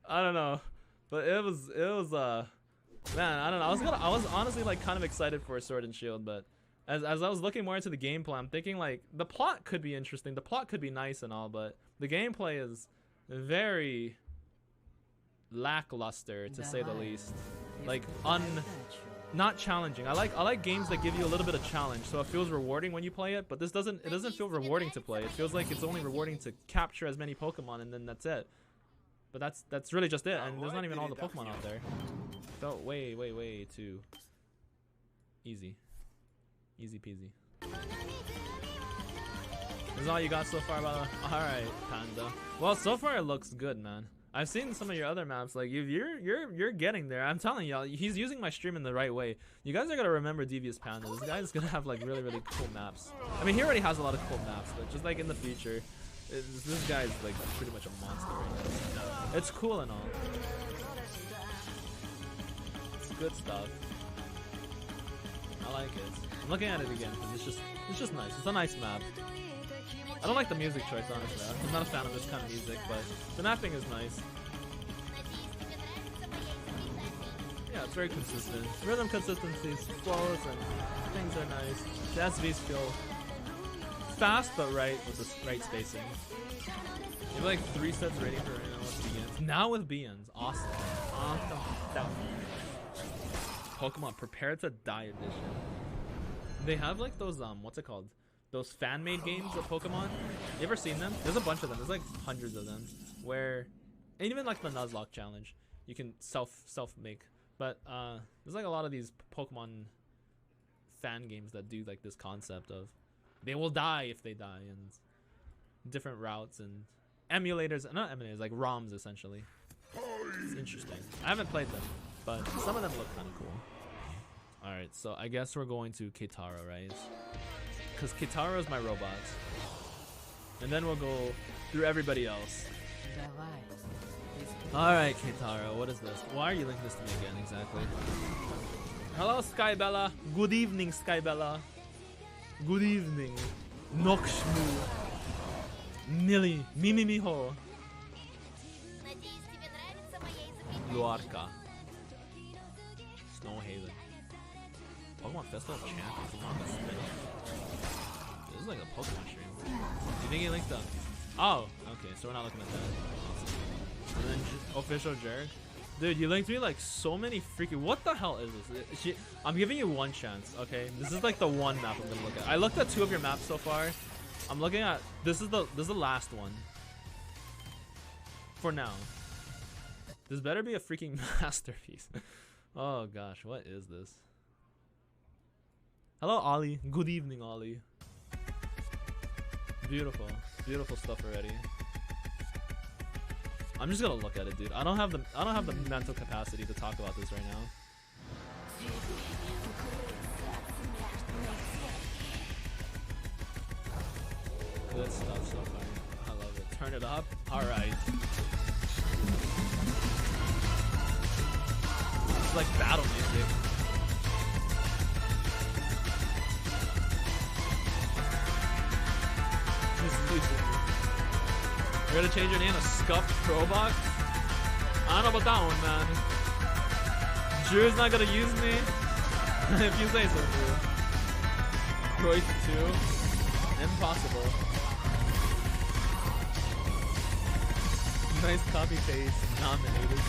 I don't know, but it was man, I don't know. I was honestly like kind of excited for Sword and Shield, but as I was looking more into the gameplay, I'm thinking like the plot could be interesting, the plot could be nice and all, but the gameplay is very lackluster to say the least. Like not challenging. I like games that give you a little bit of challenge, so it feels rewarding when you play it, but this doesn't feel rewarding to play. It feels like it's only rewarding to capture as many Pokemon and then that's it. But that's really just it, and there's not even all the Pokemon out there. Felt way too easy. Easy peasy. This is all you got so far, Bella? Alright, Panda. Well, so far it looks good, man. I've seen some of your other maps. Like you're getting there. I'm telling y'all, he's using my stream in the right way. You guys are gonna remember Devious Panda. This guy's gonna have like really cool maps. I mean, he already has a lot of cool maps, but just like in the future, this guy's like pretty much a monster right now. It's cool and all. It's good stuff. I like it. I'm looking at it again because it's just nice. It's a nice map. I don't like the music choice, honestly. I'm not a fan of this kind of music, but the mapping is nice. Yeah, it's very consistent. Rhythm consistency flows and things are nice. The SVs feel fast but right with the right spacing. You have like 3 sets ready for Beans. Now with Beans. Awesome. Pokemon Prepare to Die edition. They have like those what's it called? Those fan-made games of Pokemon. You ever seen them? There's a bunch of them. There's like hundreds of them. Where, and even like the Nuzlocke challenge, you can self-make. But there's like a lot of these Pokemon fan games that do like this concept of they will die if they die, and different routes and emulators, not emulators, like ROMs essentially. It's interesting. I haven't played them, but some of them look kind of cool. All right, so I guess we're going to Kitara, right? Because Kitara is my robot. And then we'll go through everybody else. Alright, Kitara, what is this? Why are you linking this to me again, exactly? Hello, Skybella. Good evening, Skybella. Good evening. Nokshmu. Nili. Mimimiho. Luarka. Snowhaven. Pokemon Festival of Champions. This is like a Pokemon stream. Do you think he linked the? Oh, okay. So we're not looking at that. And then official Jerk. Dude, you linked me like so many freaking. What the hell is this? I'm giving you one chance, okay? This is like the one map I'm gonna look at. I looked at 2 of your maps so far. I'm looking at this is the last one. For now. This better be a freaking masterpiece. Oh gosh, what is this? Hello, Ollie. Good evening, Ollie. Beautiful, beautiful stuff already. I'm just gonna look at it, dude. I don't have the mental capacity to talk about this right now. Good stuff so far. I love it. Turn it up. All right. It's like battle music. You're gonna change your name to Scuffed Probox? I don't know about that one, man. Drew's not gonna use me? If you say so, Drew. Royce 2? Impossible. Nice copy paste. Nominated.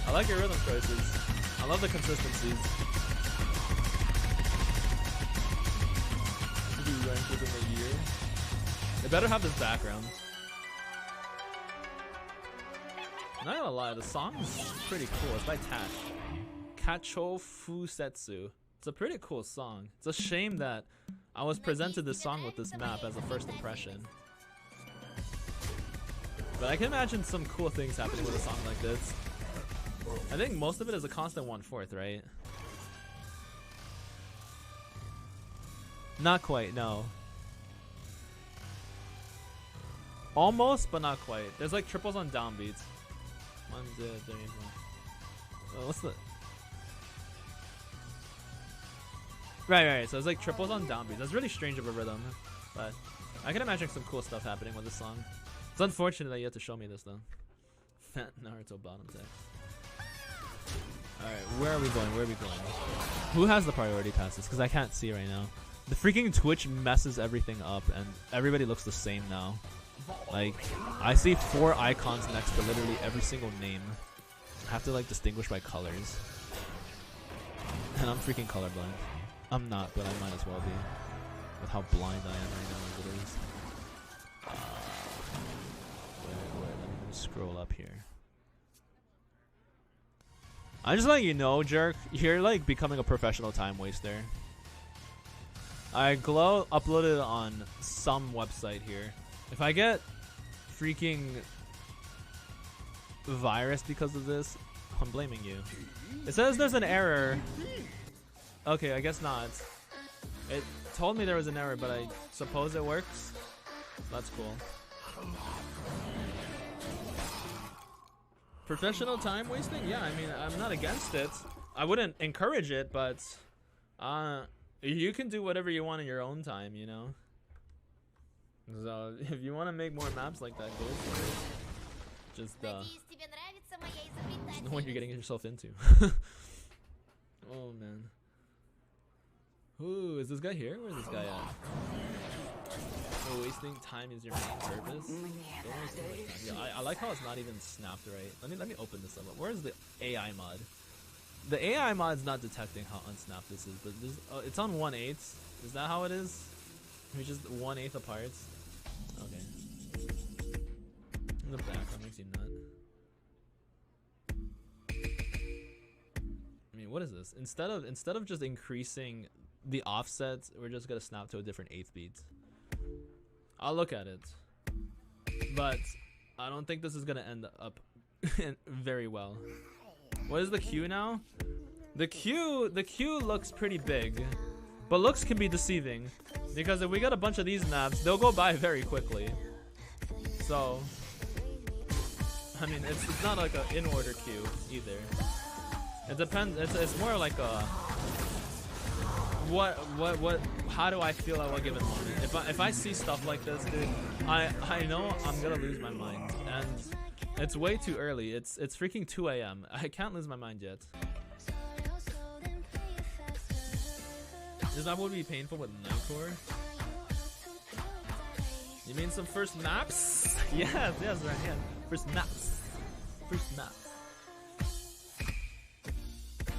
I like your rhythm choices. I love the consistencies. Ranked within a year. They better have this background. Not gonna lie, the song is pretty cool. It's by Tash. Kacho Fusetsu. It's a pretty cool song. It's a shame that I was presented this song with this map as a first impression. But I can imagine some cool things happening with a song like this. I think most of it is a constant 1/4, right? Not quite, no. Almost, but not quite. There's like triples on downbeats. 1, 2, 3, 4. What's the? Right. So it's like triples on downbeats. That's really strange of a rhythm, but I can imagine some cool stuff happening with this song. It's unfortunate that you have to show me this though. Fat Naruto bottom text. All right, where are we going? Who has the priority passes? Because I can't see right now. The freaking Twitch messes everything up and everybody looks the same now. Like, I see 4 icons next to literally every single name. I have to like distinguish by colors. And I'm freaking colorblind. I'm not, but I might as well be. With how blind I am right now as it is. Let me scroll up here. I'm just letting you know, Jerk, you're like becoming a professional time waster. I uploaded it on some website here. If I get freaking virus because of this, I'm blaming you. It says there's an error. Okay, I guess not. It told me there was an error, but I suppose it works. That's cool. Professional time wasting? Yeah, I mean, I'm not against it. I wouldn't encourage it, but you can do whatever you want in your own time, you know? So, if you want to make more maps like that, go for it. Just know what you're getting yourself into. Oh, man. Ooh, is this guy here? Where's this guy at? So wasting time is your main purpose? Yeah, I like how it's not even snapped right. Let me open this up. Where's the AI mod? The AI mod's not detecting how unsnapped this is, but this, it's on 1/8. Is that how it is? We're just 1/8 apart. Okay. In the back, that makes you nut. I mean, what is this? Instead of just increasing the offsets, we're just gonna snap to a different 1/8 beat. I'll look at it, but I don't think this is gonna end up very well. What is the queue now? The queue looks pretty big, but looks can be deceiving because if we get a bunch of these maps, they'll go by very quickly. So, I mean, it's not like an in-order queue either. It depends. It's more like a how do I feel at what given moment? If I see stuff like this, dude, I know I'm gonna lose my mind, and It's way too early. It's freaking 2 a.m. I can't lose my mind yet. This map would be painful with Nightcore. You mean some first maps? Yes, right, yeah. First maps. First maps.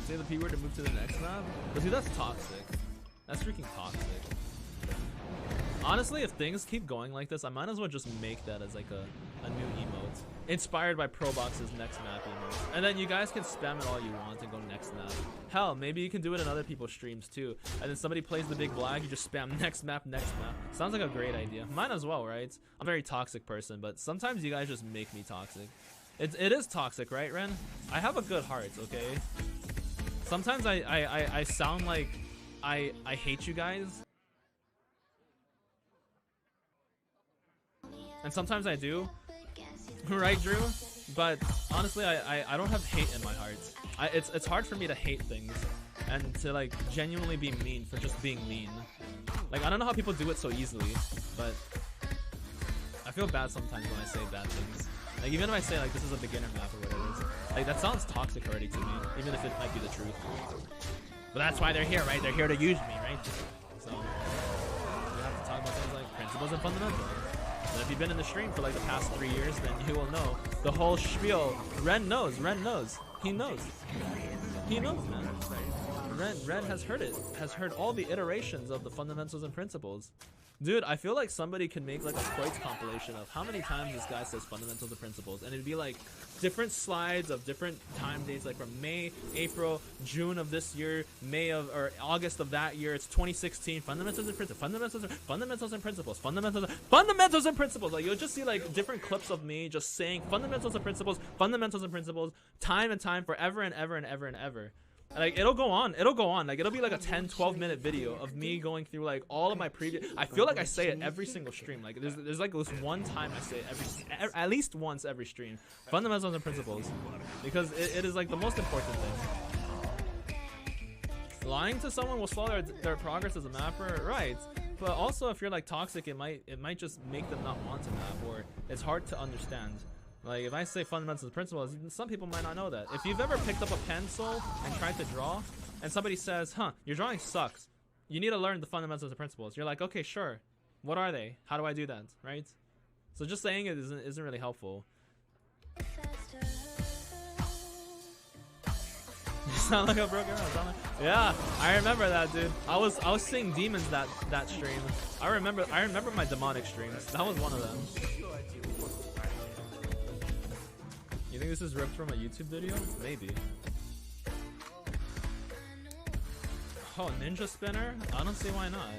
Say the P word to move to the next map? But dude, that's toxic. That's freaking toxic. Honestly, if things keep going like this, I might as well just make that as like a new emote. Inspired by Probox's next map emote. And then you guys can spam it all you want and go next map. Hell, maybe you can do it in other people's streams too. And then somebody plays the big black, you just spam next map, next map. Sounds like a great idea. Might as well, right? I'm a very toxic person, but sometimes you guys just make me toxic. It is toxic, right, Ren? I have a good heart, okay? Sometimes I sound like I hate you guys. And sometimes I do. Right, Drew? But honestly, I don't have hate in my heart. It's hard for me to hate things and to like genuinely be mean for just being mean. Like, I don't know how people do it so easily, but I feel bad sometimes when I say bad things. Like, even if I say like this is a beginner map or whatever it is, like that sounds toxic already to me, even if it might be the truth. But that's why they're here, right? They're here to use me, right? So we have to talk about things like principles and fundamentals. And if you've been in the stream for like the past 3 years, then you will know the whole spiel. Ren knows. He knows. He knows, man. Ren has heard it. Has heard all the iterations of the fundamentals and principles. Dude, I feel like somebody could make like a Quoits compilation of how many times this guy says fundamentals and principles, and it'd be like different slides of different time dates, like from May, April, June of this year, May of or August of that year. It's 2016. Fundamentals and principles. Fundamentals and principles. Fundamentals and principles. Like, you'll just see like different clips of me just saying fundamentals and principles, time and time, forever and ever and ever and ever. Like, it'll go on. Like, it'll be like a 10-12 minute video of me going through like all of my previous. I feel like I say it every single stream. Like, there's like this one time I say it at least once every stream. Fundamentals and principles, because it is like the most important thing. Lying to someone will slow their progress as a mapper, right? But also, if you're like toxic, it might just make them not want to map, or it's hard to understand. Like, if I say fundamentals and principles, some people might not know that. If you've ever picked up a pencil and tried to draw, and somebody says, huh, your drawing sucks, you need to learn the fundamentals and principles. You're like, okay, sure. What are they? How do I do that? Right? So just saying it isn't really helpful. You sound like a broken arrow. Yeah, I remember that, dude. I was seeing demons that stream. I remember my demonic streams. That was one of them. You think this is ripped from a YouTube video? Maybe. Oh, ninja spinner? I don't see why not.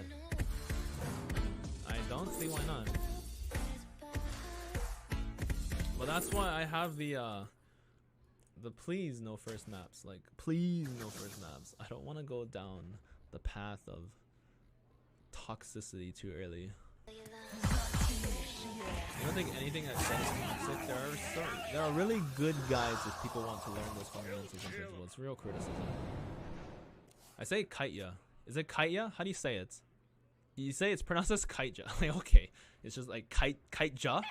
I don't see why not. Well, that's why I have the please no first maps. Like, please no first maps. I don't want to go down the path of toxicity too early. I don't think anything that says toxic. There are really good guides if people want to learn those fundamentals and principles. It's real criticism. I say Kaitya. Is it Kaitya? How do you say it? You say it's pronounced as Kaitya. Like, okay. It's just like Kaitya.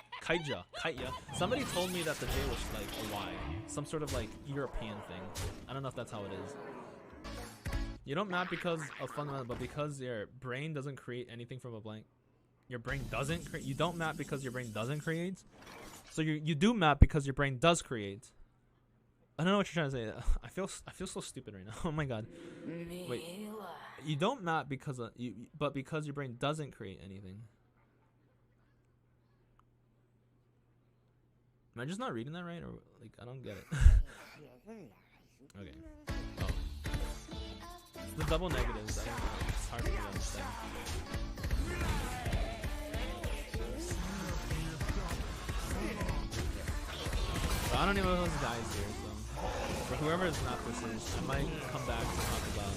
Somebody told me that the J was like a Y. Some sort of like European thing. I don't know if that's how it is. You don't map because of fundamental, but because your brain doesn't create anything from a blank. Your brain doesn't create. You don't map because your brain doesn't create. So you do map because your brain does create. I don't know what you're trying to say. I feel so stupid right now. Oh my god. Wait. You don't map because but because your brain doesn't create anything. Am I just not reading that right, or like I don't get it? Okay. Oh. The double negatives. It's hard for me to understand. I don't even know those guys here, so for whoever is not this is, I might come back to talk about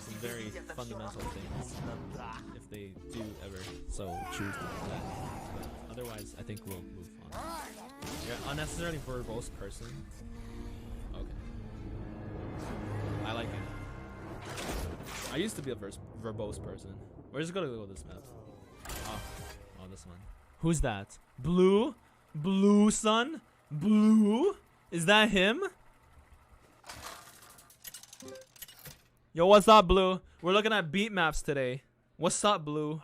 some very fundamental things if they do ever so choose to do that. But otherwise, I think we'll move on. You're an unnecessarily verbose person. Okay. I like it. I used to be a verbose person. We're just gonna go with this map. Oh, this one. Who's that? Blue? Blue sun? Blue? Is that him? Yo, what's up, Blue? We're looking at beat maps today. What's up, Blue?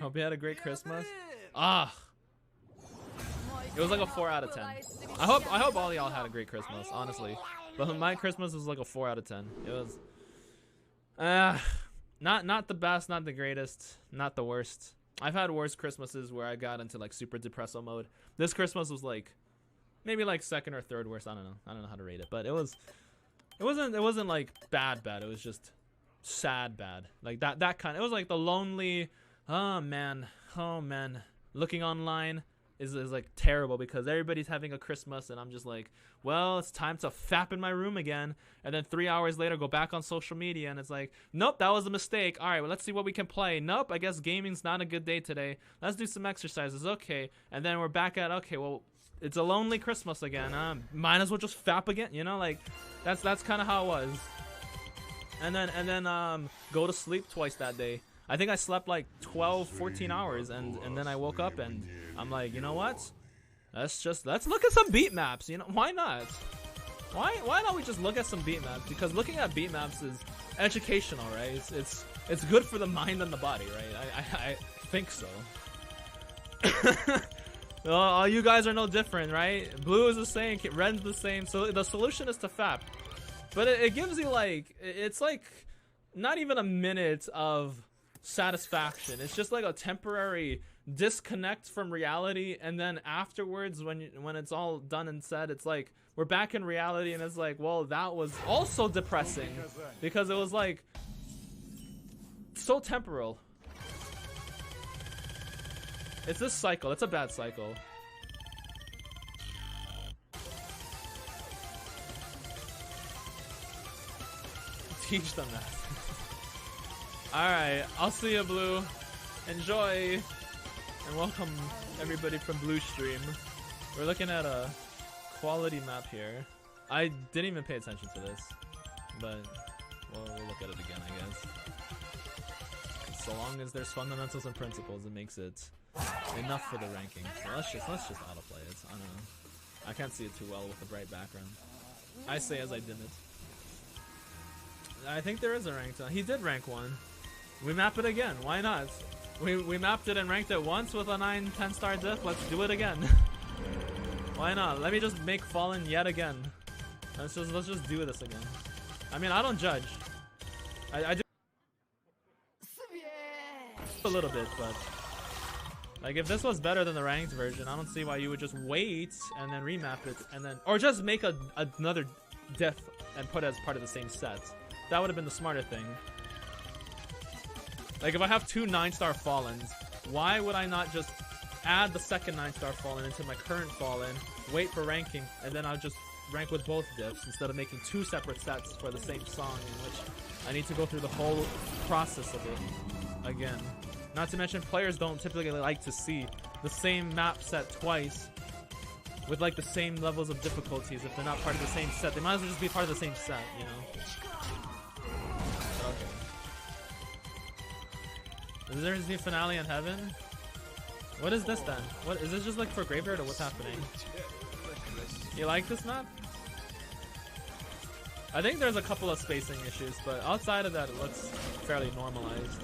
Hope you had a great Christmas. Ah. It was like a 4 out of 10. I hope all y'all had a great Christmas, honestly. But my Christmas was like a 4 out of 10. It was not the best, not the greatest, not the worst. I've had worse Christmases where I got into like super depresso mode. This Christmas was like maybe like second or third worst. I don't know how to rate it, but it wasn't like bad. It was just sad bad. Like that kind. It was like the lonely, oh man, looking online is like terrible because everybody's having a Christmas and I'm just like, well, it's time to fap in my room again. And then 3 hours later, go back on social media and it's like, nope, that was a mistake. All right, well, let's see what we can play. Nope, I guess gaming's not a good day today. Let's do some exercises. Okay, and then we're back at, okay, well, it's a lonely Christmas again. Might as well just fap again, you know, like that's kind of how it was. And then go to sleep twice that day. I think I slept like 12-14 hours and then I woke up and I'm like, you know what? Let's look at some beat maps, you know? Why not? Why don't we just look at some beat maps? Because looking at beat maps is educational, right? It's good for the mind and the body, right? I think so. Well, you guys are no different, right? Blue is the same, red's the same. So the solution is to fap. But it gives you like, it's like not even a minute of satisfaction. It's just like a temporary disconnect from reality, and then afterwards when it's all done and said, it's like we're back in reality and it's like, well, that was also depressing because it was like so temporal. It's this cycle. It's a bad cycle. Teach them that. Alright, I'll see you, Blue. Enjoy. And welcome everybody from Blue Stream. We're looking at a quality map here. I didn't even pay attention to this, but we'll look at it again, I guess. So long as there's fundamentals and principles, it makes it enough for the ranking. So let's just autoplay it. I don't know. I can't see it too well with the bright background. I say as I didn't. I think there is a ranked one. He did rank one. We map it again. Why not? We mapped it and ranked it once with a 9-10 star diff. Let's do it again. Why not? Let me just make Fallen yet again. Let's just do this again. I mean, I don't judge. I do a little bit, but like if this was better than the ranked version, I don't see why you would just wait and then remap it and then, or just make another diff and put it as part of the same set. That would have been the smarter thing. Like if I have 2 9-star Fallens, why would I not just add the second 9-star Fallen into my current Fallen, wait for ranking, and then I'll just rank with both diffs instead of making 2 separate sets for the same song in which I need to go through the whole process of it again. Not to mention players don't typically like to see the same map set twice with like the same levels of difficulties if they're not part of the same set. They might as well just be part of the same set, you know? Is there a finale in heaven? What is this then? What is this, just like for Graveyard or what's happening? You like this map? I think there's a couple of spacing issues, but outside of that it looks fairly normalized.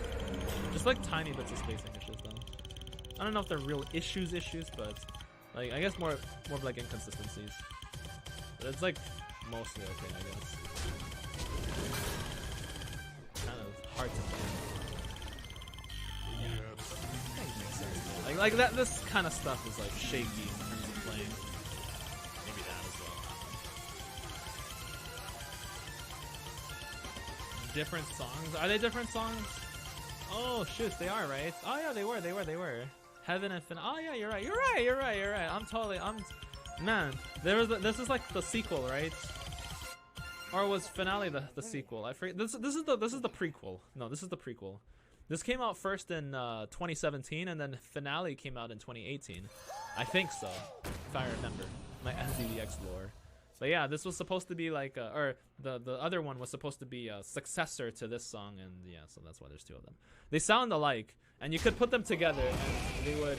Just like tiny bits of spacing issues though. I don't know if they're real issues, but like I guess more of like inconsistencies. But it's like mostly okay, I guess. Kind of hard to play. Like that, this kind of stuff is like shaky in terms of playing. Maybe that as well. Different songs? Are they different songs? Oh shoot, they are, right? Oh yeah, they were. Heaven and Fin. Oh yeah, you're right. Man, this is like the sequel, right? Or was Finale the sequel? I forget. This is the prequel. No, this is the prequel. This came out first in 2017, and then Finale came out in 2018. I think so, if I remember my SDDX lore. But yeah, this was supposed to be like, or the other one was supposed to be a successor to this song, and yeah, so that's why there's 2 of them. They sound alike, and you could put them together, and they would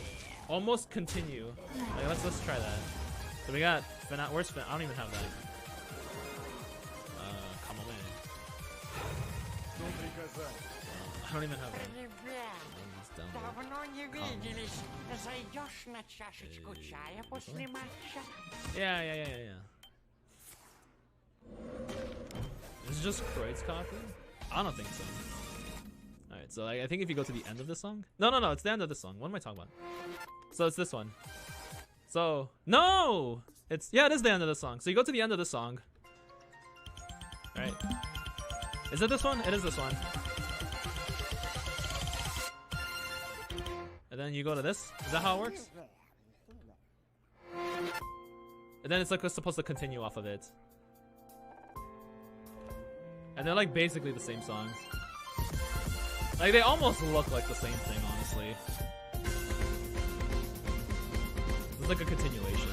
almost continue. Like let's try that. So we got where's I don't even have that. Come on, man. I don't even have that. Yeah. Is it just Croyd's copy? I don't think so. Alright, so I think if you go to the end of this song. No, it's the end of this song. What am I talking about? So it's this one. So no! It is the end of the song. So you go to the end of the song. Alright. Is it this one? It is this one. And then you go to this. Is that how it works? And then it's like it's supposed to continue off of it. And they're like basically the same songs. Like they almost look like the same thing, honestly. It's like a continuation.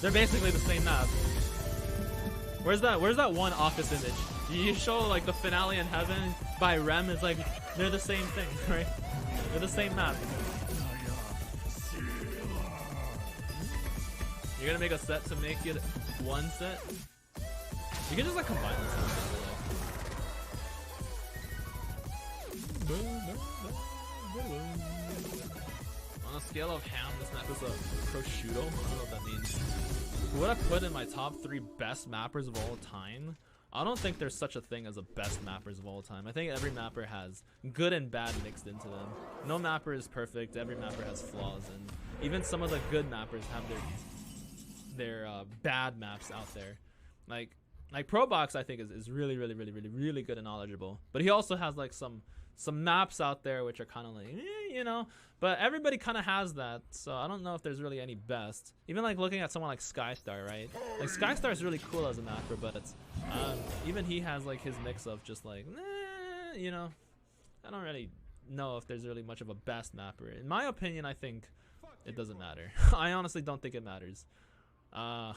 They're basically the same map. Where's that one office image? You show like the finale in heaven by Rem, it's like they're the same thing, right? They're the same map. You're gonna make a set to make it one set? You can just like combine this On a scale of ham, this map is a prosciutto. I don't know what that means. Would I put in my top 3 best mappers of all time? I don't think there's such a thing as a best mappers of all time. I think every mapper has good and bad mixed into them. No mapper is perfect. Every mapper has flaws, and even some of the good mappers have their bad maps out there. Like Probox, I think is really good and knowledgeable. But he also has like some maps out there which are kind of like, you know. But everybody kind of has that, so I don't know if there's really any best. Even like looking at someone like Skystar, right? Like Skystar is really cool as a mapper, but it's even he has like his mix of just like, you know. I don't really know if there's really much of a best mapper. In my opinion, I think it doesn't matter. I honestly don't think it matters. I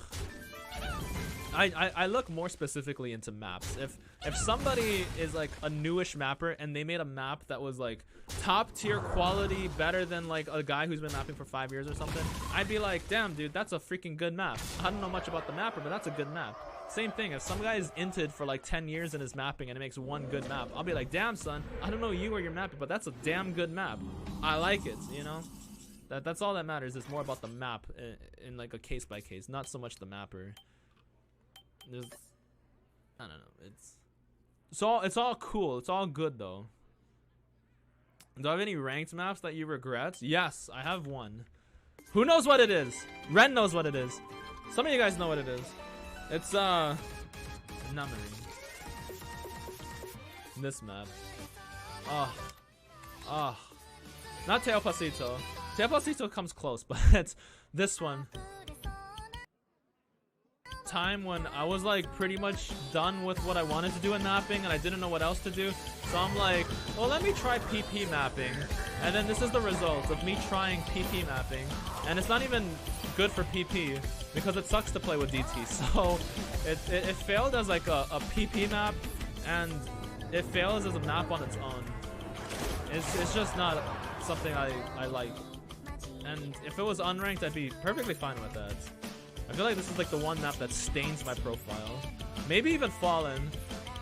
look more specifically into maps. If somebody is like a newish mapper and they made a map that was like top tier quality, better than like a guy who's been mapping for 5 years or something, I'd be like, damn dude, that's a freaking good map. I don't know much about the mapper, but that's a good map. Same thing, if some guy is inted for like 10 years in his mapping and it makes one good map, I'll be like, damn son, I don't know you or your mapping, but that's a damn good map. I like it, you know? That's all that matters. It's more about the map in like a case by case, not so much the mapper. There's, I don't know. It's all cool. It's all good though. Do I have any ranked maps that you regret? Yes, I have one. Who knows what it is? Ren knows what it is. Some of you guys know what it is. It's Namari. This map. Not Teopasito. Teopasito comes close, but it's this one. Time when I was like pretty much done with what I wanted to do in mapping and I didn't know what else to do, so I'm like, well, let me try PP mapping, and then this is the result of me trying PP mapping, and it's not even good for PP because it sucks to play with DT. So it failed as like a PP map, and it fails as a map on its own. It's just not something I like. And if it was unranked, I'd be perfectly fine with that. I feel like this is like the one map that stains my profile. Maybe even Fallen.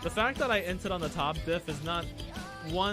The fact that I entered on the top diff is not one